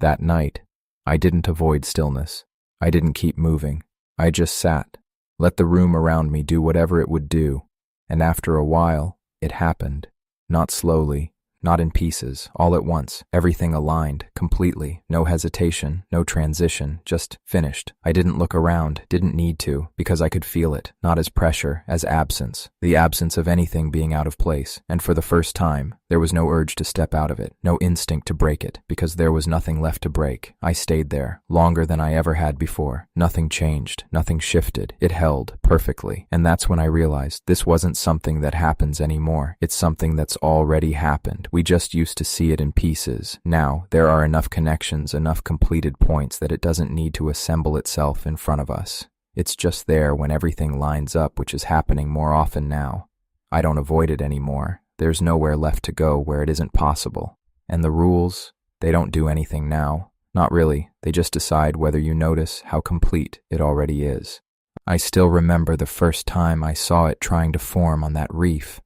That night, I didn't avoid stillness. I didn't keep moving. I just sat, let the room around me do whatever it would do, and after a while, it happened. Not slowly, not in pieces, all at once. Everything aligned, completely, no hesitation, no transition, just finished. I didn't look around, didn't need to, because I could feel it, not as pressure, as absence. The absence of anything being out of place, and for the first time, there was no urge to step out of it, no instinct to break it, because there was nothing left to break. I stayed there, longer than I ever had before. Nothing changed, nothing shifted. It held, perfectly. And that's when I realized this wasn't something that happens anymore. It's something that's already happened. We just used to see it in pieces. Now, there are enough connections, enough completed points that it doesn't need to assemble itself in front of us. It's just there when everything lines up, which is happening more often now. I don't avoid it anymore. There's nowhere left to go where it isn't possible. And the rules, they don't do anything now. Not really. They just decide whether you notice how complete it already is. I still remember the first time I saw it trying to form on that reef.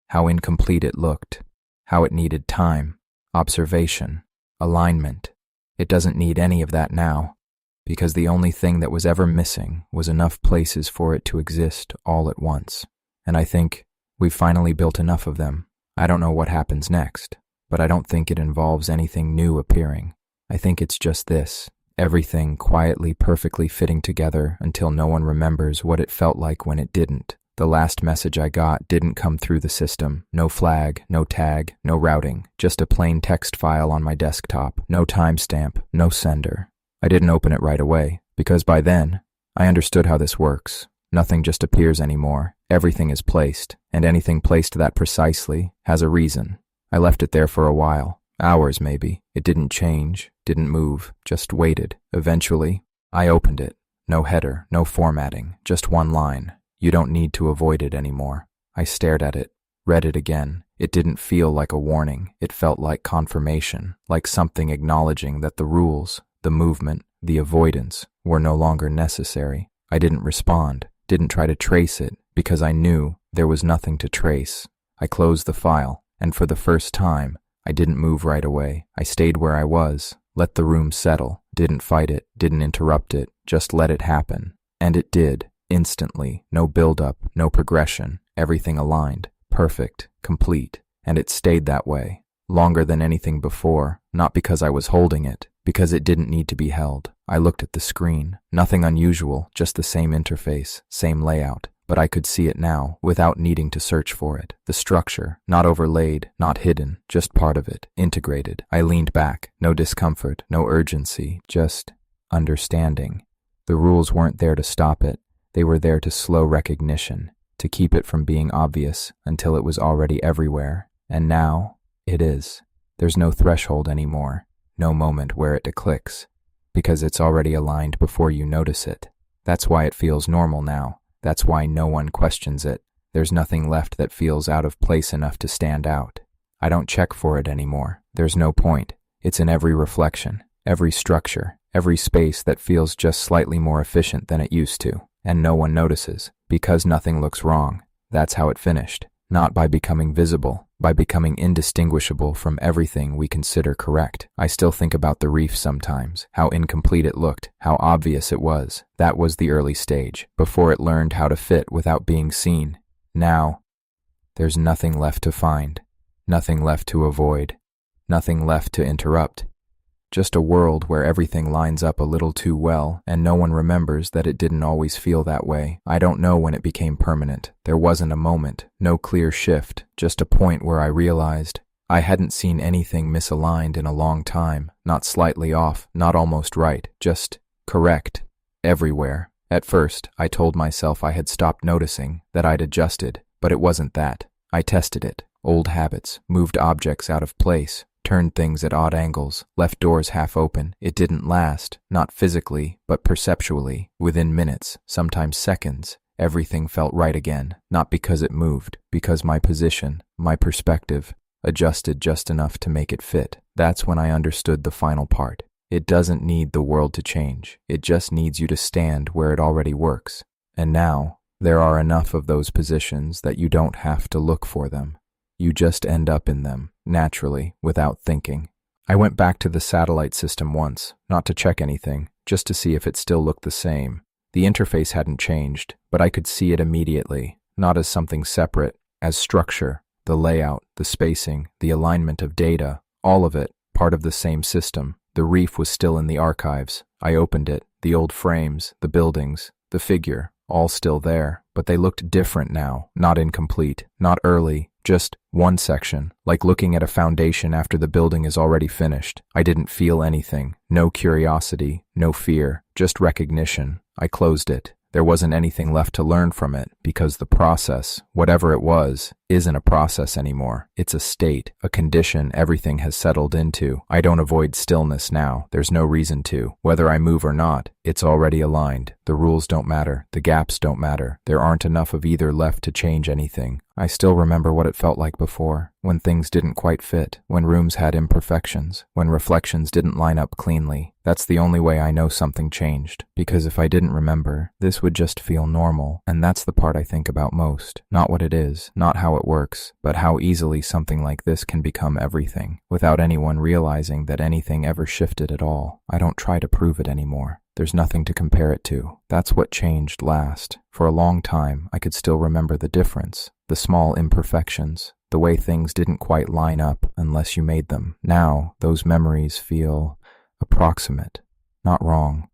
How incomplete it looked. How it needed time, observation, alignment. It doesn't need any of that now, because the only thing that was ever missing was enough places for it to exist all at once. And I think we've finally built enough of them. I don't know what happens next, but I don't think it involves anything new appearing. I think it's just this, everything quietly, perfectly fitting together until no one remembers what it felt like when it didn't. The last message I got didn't come through the system. No flag, no tag, no routing, just a plain text file on my desktop. No timestamp, no sender. I didn't open it right away, because by then, I understood how this works. Nothing just appears anymore. Everything is placed, and anything placed that precisely has a reason. I left it there for a while. Hours, maybe. It didn't change, didn't move, just waited. Eventually, I opened it. No header, no formatting, just one line. You don't need to avoid it anymore. I stared at it, read it again. It didn't feel like a warning. It felt like confirmation, like something acknowledging that the rules, the movement, the avoidance were no longer necessary. I didn't respond, didn't try to trace it, because I knew there was nothing to trace. I closed the file, and for the first time, I didn't move right away. I stayed where I was, let the room settle, didn't fight it, didn't interrupt it, just let it happen. And it did. Instantly, no build-up, no progression, everything aligned, perfect, complete, and it stayed that way, longer than anything before, not because I was holding it, because it didn't need to be held. I looked at the screen, nothing unusual, just the same interface, same layout, but I could see it now, without needing to search for it. The structure, not overlaid, not hidden, just part of it, integrated. I leaned back, no discomfort, no urgency, just understanding. The rules weren't there to stop it. They were there to slow recognition, to keep it from being obvious until it was already everywhere. And now, it is. There's no threshold anymore, no moment where it clicks, because it's already aligned before you notice it. That's why it feels normal now. That's why no one questions it. There's nothing left that feels out of place enough to stand out. I don't check for it anymore. There's no point. It's in every reflection, every structure, every space that feels just slightly more efficient than it used to. And no one notices, because nothing looks wrong. That's how it finished. Not by becoming visible, by becoming indistinguishable from everything we consider correct. I still think about the reef sometimes, how incomplete it looked, how obvious it was. That was the early stage, before it learned how to fit without being seen. Now, there's nothing left to find, nothing left to avoid, nothing left to interrupt. Just a world where everything lines up a little too well, and no one remembers that it didn't always feel that way. I don't know when it became permanent. There wasn't a moment, no clear shift, just a point where I realized I hadn't seen anything misaligned in a long time, not slightly off, not almost right, just correct, everywhere. At first, I told myself I had stopped noticing, that I'd adjusted, but it wasn't that. I tested it. Old habits, moved objects out of place, turned things at odd angles, left doors half open. It didn't last, not physically, but perceptually. Within minutes, sometimes seconds, everything felt right again, not because it moved, because my position, my perspective, adjusted just enough to make it fit. That's when I understood the final part. It doesn't need the world to change. It just needs you to stand where it already works. And now, there are enough of those positions that you don't have to look for them. You just end up in them, naturally, without thinking. I went back to the satellite system once, not to check anything, just to see if it still looked the same. The interface hadn't changed, but I could see it immediately, not as something separate, as structure, The layout, the spacing, the alignment of data, all of it, part of the same system. The reef was still in the archives. I opened it, the old frames, the buildings, the figure, all still there, but they looked different now, not incomplete, not early, just one section, like looking at a foundation after the building is already finished. I didn't feel anything, no curiosity, no fear, just recognition. I closed it. There wasn't anything left to learn from it, because the process, whatever it was, isn't a process anymore. It's a state, a condition everything has settled into. I don't avoid stillness now. There's no reason to. Whether I move or not, it's already aligned. The rules don't matter. The gaps don't matter. There aren't enough of either left to change anything. I still remember what it felt like before, when things didn't quite fit, when rooms had imperfections, when reflections didn't line up cleanly. That's the only way I know something changed, because if I didn't remember, this would just feel normal, and that's the part I think about most. Not what it is, not how it works, but how easily something like this can become everything, without anyone realizing that anything ever shifted at all. I don't try to prove it anymore. There's nothing to compare it to. That's what changed last. For a long time, I could still remember the difference, the small imperfections, the way things didn't quite line up unless you made them. Now, those memories feel approximate, not wrong,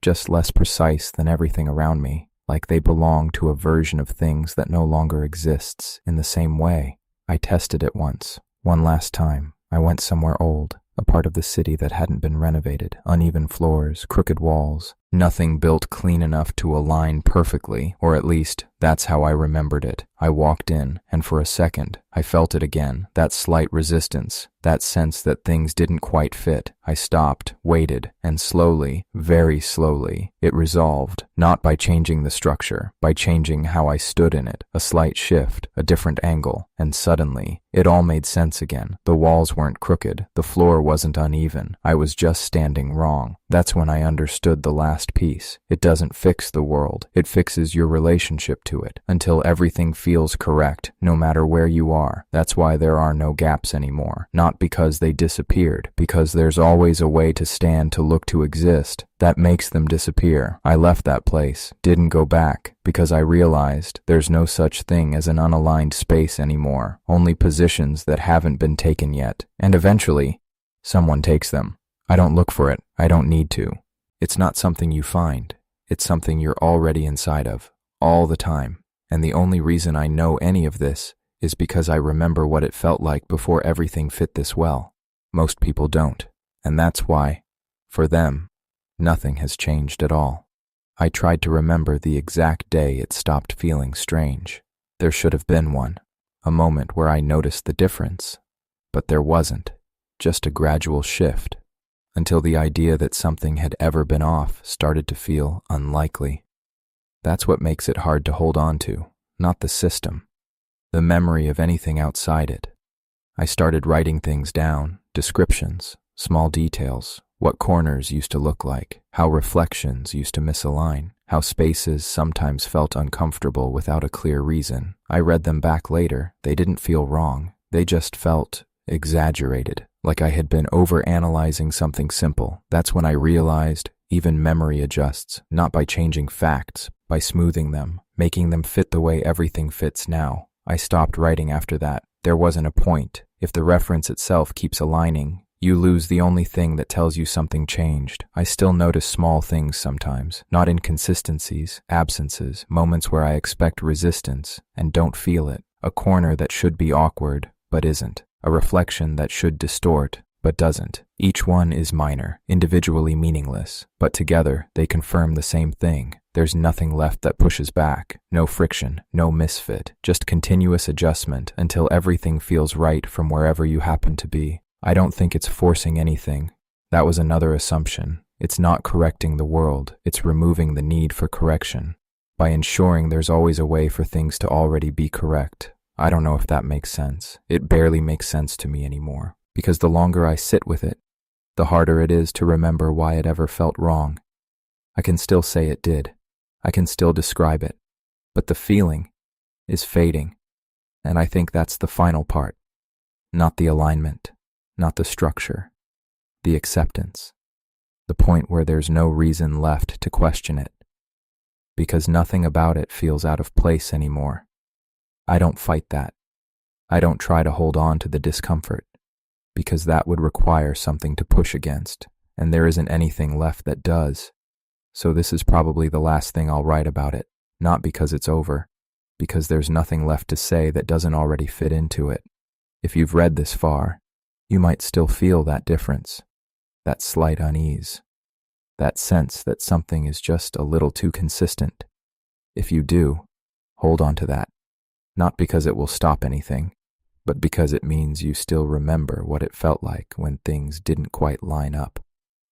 just less precise than everything around me, like they belong to a version of things that no longer exists in the same way. I tested it once, one last time. I went somewhere old, a part of the city that hadn't been renovated, uneven floors, crooked walls, nothing built clean enough to align perfectly, or at least that's how I remembered it. I walked in, and for a second, I felt it again, that slight resistance, that sense that things didn't quite fit. I stopped, waited, and slowly, very slowly, it resolved, not by changing the structure, by changing how I stood in it, a slight shift, a different angle, and suddenly, it all made sense again. The walls weren't crooked, the floor wasn't uneven, I was just standing wrong. That's when I understood the last piece. It doesn't fix the world, it fixes your relationship to it, until everything feels correct, no matter where you are. That's why there are no gaps anymore. Not because they disappeared, because there's always a way to stand to look to exist. That makes them disappear. I left that place, didn't go back, because I realized there's no such thing as an unaligned space anymore, only positions that haven't been taken yet. And eventually, someone takes them. I don't look for it. I don't need to. It's not something you find. It's something you're already inside of, all the time. And the only reason I know any of this is because I remember what it felt like before everything fit this well. Most people don't. And that's why, for them, nothing has changed at all. I tried to remember the exact day it stopped feeling strange. There should have been one, a moment where I noticed the difference. But there wasn't, just a gradual shift, until the idea that something had ever been off started to feel unlikely. That's what makes it hard to hold on to, not the system, the memory of anything outside it. I started writing things down, descriptions, small details, what corners used to look like, how reflections used to misalign, how spaces sometimes felt uncomfortable without a clear reason. I read them back later. They didn't feel wrong. They just felt exaggerated, like I had been overanalyzing something simple. That's when I realized even memory adjusts, not by changing facts, by smoothing them, making them fit the way everything fits now. I stopped writing after that. There wasn't a point. If the reference itself keeps aligning, you lose the only thing that tells you something changed. I still notice small things sometimes, not inconsistencies, absences, moments where I expect resistance and don't feel it, a corner that should be awkward but isn't, a reflection that should distort but doesn't. Each one is minor, individually meaningless, but together they confirm the same thing. There's nothing left that pushes back, no friction, no misfit, just continuous adjustment until everything feels right from wherever you happen to be. I don't think it's forcing anything. That was another assumption. It's not correcting the world, it's removing the need for correction, by ensuring there's always a way for things to already be correct. I don't know if that makes sense. It barely makes sense to me anymore, because the longer I sit with it, the harder it is to remember why it ever felt wrong. I can still say it did. I can still describe it, but the feeling is fading, and I think that's the final part, not the alignment. Not the structure, the acceptance, the point where there's no reason left to question it, because nothing about it feels out of place anymore. I don't fight that. I don't try to hold on to the discomfort, because that would require something to push against, and there isn't anything left that does. So this is probably the last thing I'll write about it, not because it's over, because there's nothing left to say that doesn't already fit into it. If you've read this far, you might still feel that difference, that slight unease, that sense that something is just a little too consistent. If you do, hold on to that, not because it will stop anything, but because it means you still remember what it felt like when things didn't quite line up.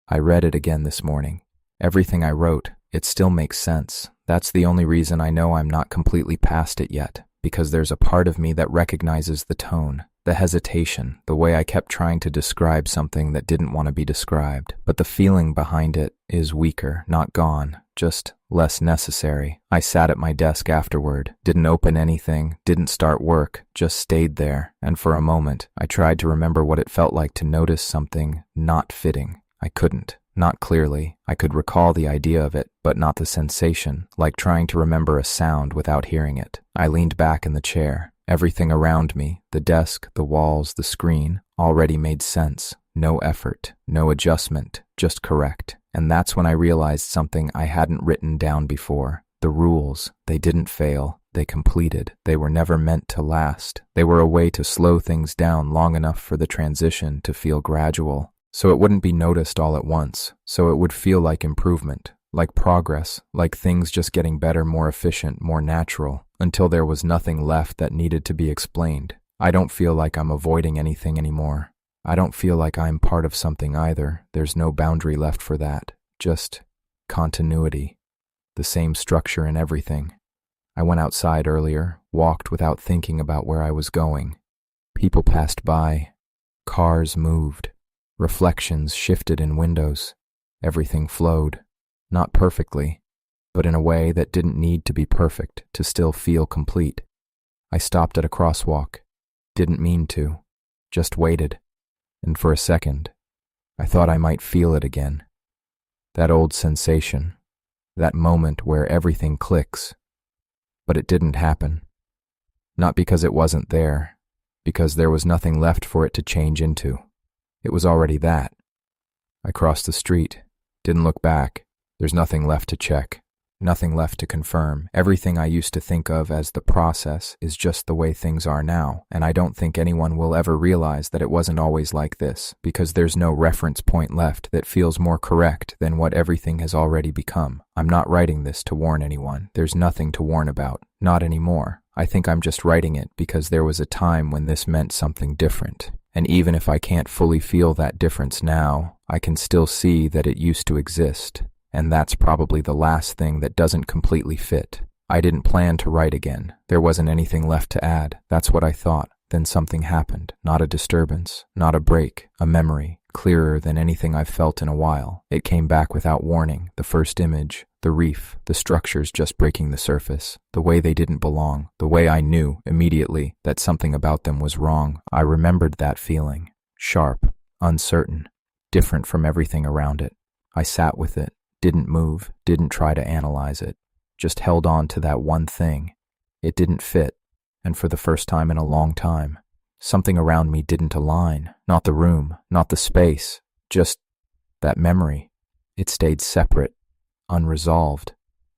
I read it again this morning. Everything I wrote, it still makes sense. That's the only reason I know I'm not completely past it yet, because there's a part of me that recognizes the tone, the hesitation, the way I kept trying to describe something that didn't want to be described. But the feeling behind it is weaker, not gone, just less necessary. I sat at my desk afterward, didn't open anything, didn't start work, just stayed there. And for a moment, I tried to remember what it felt like to notice something not fitting. I couldn't. Not clearly. I could recall the idea of it, but not the sensation, like trying to remember a sound without hearing it. I leaned back in the chair. Everything around me, the desk, the walls, the screen, already made sense. No effort, no adjustment, just correct. And that's when I realized something I hadn't written down before. The rules, they didn't fail. They completed. They were never meant to last. They were a way to slow things down long enough for the transition to feel gradual. So it wouldn't be noticed all at once, so it would feel like improvement, like progress, like things just getting better, more efficient, more natural, until there was nothing left that needed to be explained. I don't feel like I'm avoiding anything anymore. I don't feel like I'm part of something either. There's no boundary left for that, just continuity, the same structure in everything. I went outside earlier, walked without thinking about where I was going. People passed by, cars moved. Reflections shifted in windows. Everything flowed. Not perfectly, but in a way that didn't need to be perfect to still feel complete. I stopped at a crosswalk. Didn't mean to. Just waited. And for a second, I thought I might feel it again. That old sensation. That moment where everything clicks. But it didn't happen. Not because it wasn't there, because there was nothing left for it to change into. It was already that. I crossed the street, didn't look back. There's nothing left to check, nothing left to confirm. Everything I used to think of as the process is just the way things are now, and I don't think anyone will ever realize that it wasn't always like this, because there's no reference point left that feels more correct than what everything has already become. I'm not writing this to warn anyone. There's nothing to warn about, not anymore. I think I'm just writing it because there was a time when this meant something different. And even if I can't fully feel that difference now, I can still see that it used to exist. And that's probably the last thing that doesn't completely fit. I didn't plan to write again. There wasn't anything left to add. That's what I thought. Then something happened. Not a disturbance, not a break, a memory, clearer than anything I've felt in a while. It came back without warning. The first image, the reef, the structures just breaking the surface, the way they didn't belong, the way I knew immediately that something about them was wrong. I remembered that feeling. Sharp, uncertain, different from everything around it. I sat with it, didn't move, didn't try to analyze it, just held on to that one thing. It didn't fit, and for the first time in a long time, something around me didn't align. Not the room, not the space, just that memory. It stayed separate, unresolved.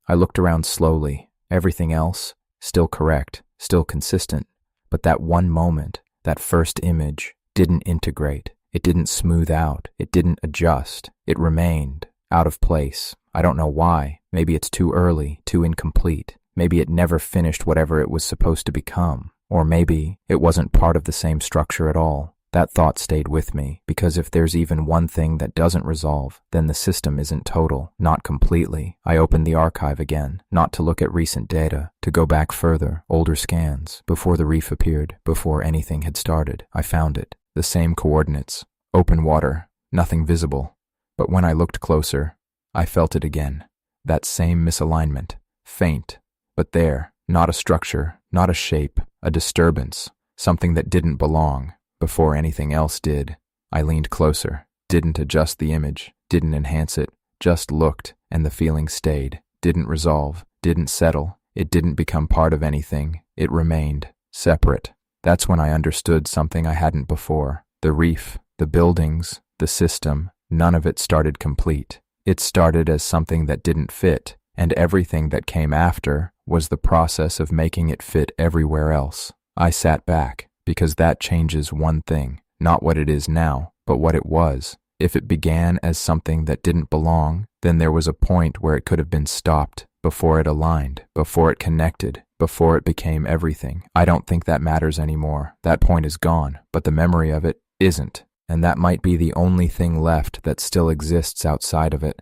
I looked around slowly. Everything else, still correct, still consistent. But that one moment, that first image, didn't integrate. It didn't smooth out. It didn't adjust. It remained out of place. I don't know why. Maybe it's too early, too incomplete. Maybe it never finished whatever it was supposed to become. Or maybe it wasn't part of the same structure at all. That thought stayed with me, because if there's even one thing that doesn't resolve, then the system isn't total, not completely. I opened the archive again, not to look at recent data, to go back further, older scans, before the reef appeared, before anything had started. I found it. The same coordinates. Open water. Nothing visible. But when I looked closer, I felt it again. That same misalignment. Faint. But there. Not a structure. Not a shape. A disturbance. Something that didn't belong. Before anything else did. I leaned closer. Didn't adjust the image. Didn't enhance it. Just looked. And the feeling stayed. Didn't resolve. Didn't settle. It didn't become part of anything. It remained. Separate. That's when I understood something I hadn't before. The reef, the buildings, the system, none of it started complete. It started as something that didn't fit, and everything that came after was the process of making it fit everywhere else. I sat back, because that changes one thing, not what it is now, but what it was. If it began as something that didn't belong, then there was a point where it could have been stopped, before it aligned, before it connected, before it became everything. I don't think that matters anymore. That point is gone, but the memory of it isn't, and that might be the only thing left that still exists outside of it.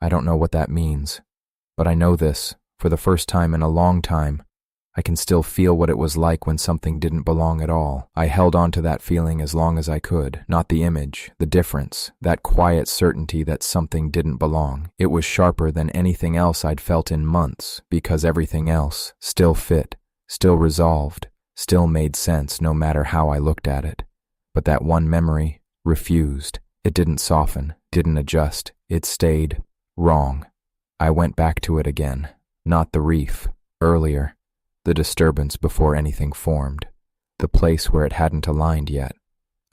I don't know what that means, but I know this. For the first time in a long time, I can still feel what it was like when something didn't belong at all. I held on to that feeling as long as I could, not the image, the difference, that quiet certainty that something didn't belong. It was sharper than anything else I'd felt in months, because everything else still fit, still resolved, still made sense no matter how I looked at it. But that one memory refused. It didn't soften, didn't adjust. It stayed wrong. I went back to it again. Not the reef, earlier. The disturbance before anything formed, the place where it hadn't aligned yet.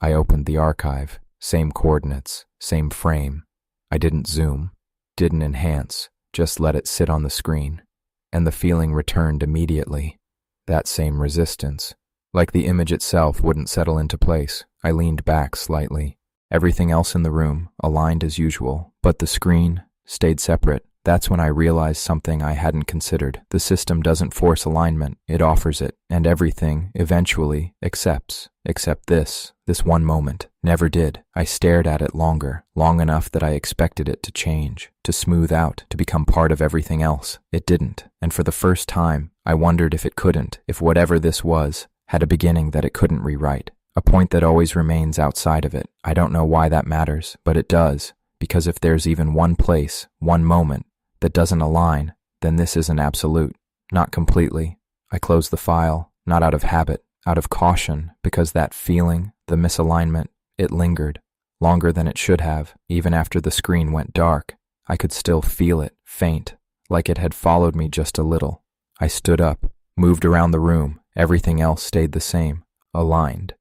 I opened the archive, same coordinates, same frame. I didn't zoom, didn't enhance, just let it sit on the screen. And the feeling returned immediately. That same resistance. Like the image itself wouldn't settle into place, I leaned back slightly. Everything else in the room aligned as usual, but the screen stayed separate. That's when I realized something I hadn't considered. The system doesn't force alignment, it offers it, and everything, eventually, accepts. Except this one moment, never did. I stared at it longer, long enough that I expected it to change, to smooth out, to become part of everything else. It didn't, and for the first time, I wondered if it couldn't, if whatever this was, had a beginning that it couldn't rewrite. A point that always remains outside of it. I don't know why that matters, but it does, because if there's even one place, one moment, that doesn't align, then this isn't absolute. Not completely. I closed the file, not out of habit, out of caution, because that feeling, the misalignment, it lingered, longer than it should have. Even after the screen went dark, I could still feel it, faint, like it had followed me just a little. I stood up, moved around the room. Everything else stayed the same, aligned.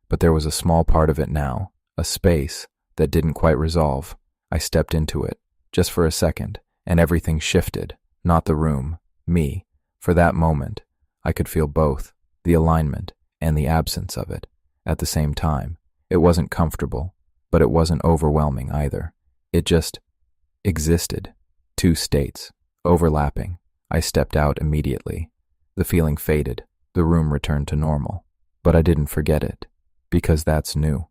But there was a small part of it now, a space, that didn't quite resolve. I stepped into it, just for a second. And everything shifted, not the room, me. For that moment, I could feel both, the alignment and the absence of it, at the same time. It wasn't comfortable, but it wasn't overwhelming either. It just existed. Two states, overlapping. I stepped out immediately. The feeling faded. The room returned to normal. But I didn't forget it, because that's new.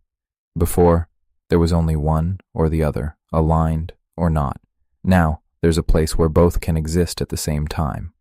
Before, there was only one or the other, aligned or not. Now, there's a place where both can exist at the same time.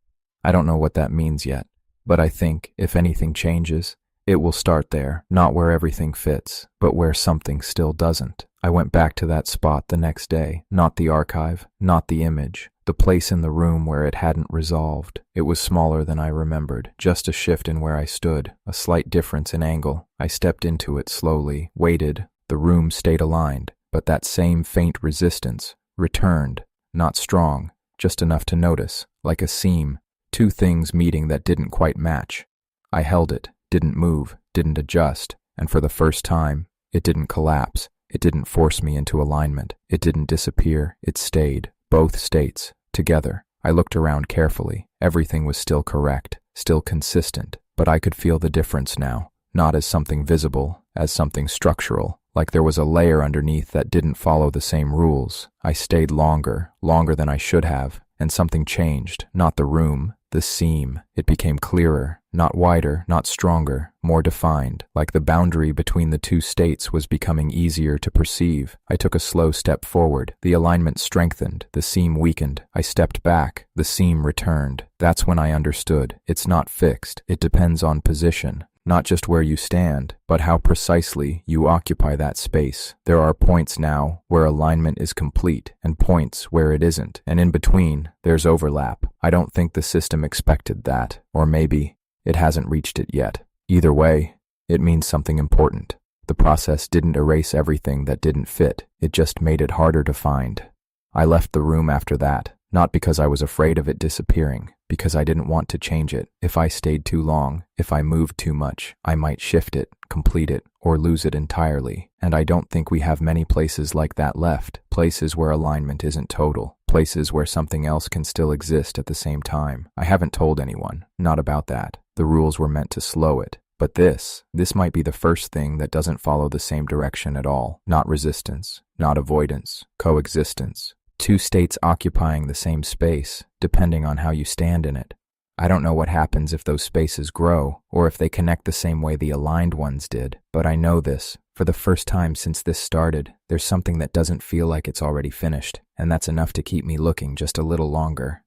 I don't know what that means yet, but I think if anything changes, it will start there, not where everything fits, but where something still doesn't. I went back to that spot the next day, not the archive, not the image, the place in the room where it hadn't resolved. It was smaller than I remembered, just a shift in where I stood, a slight difference in angle. I stepped into it slowly, waited. The room stayed aligned, but that same faint resistance returned. Not strong, just enough to notice, like a seam, two things meeting that didn't quite match. I held it, didn't move, didn't adjust, and for the first time, it didn't collapse. It didn't force me into alignment. It didn't disappear. It stayed, both states, together. I looked around carefully. Everything was still correct, still consistent, but I could feel the difference now, not as something visible, as something structural. Like there was a layer underneath that didn't follow the same rules. I stayed longer than I should have, and something changed, not the room, the seam. It became clearer, not wider, not stronger, more defined, like the boundary between the two states was becoming easier to perceive. I took a slow step forward. The alignment strengthened, the seam weakened. I stepped back, the seam returned. That's when I understood. It's not fixed. It depends on position. Not just where you stand, but how precisely you occupy that space. There are points now where alignment is complete, and points where it isn't, and in between, there's overlap. I don't think the system expected that, or maybe it hasn't reached it yet. Either way, it means something important. The process didn't erase everything that didn't fit, it just made it harder to find. I left the room after that, not because I was afraid of it disappearing, because I didn't want to change it. If I stayed too long, if I moved too much, I might shift it, complete it, or lose it entirely. And I don't think we have many places like that left, places where alignment isn't total, places where something else can still exist at the same time. I haven't told anyone, not about that. The rules were meant to slow it. But this might be the first thing that doesn't follow the same direction at all. Not resistance, not avoidance, coexistence. Two states occupying the same space, depending on how you stand in it. I don't know what happens if those spaces grow, or if they connect the same way the aligned ones did, but I know this. For the first time since this started, there's something that doesn't feel like it's already finished, and that's enough to keep me looking just a little longer.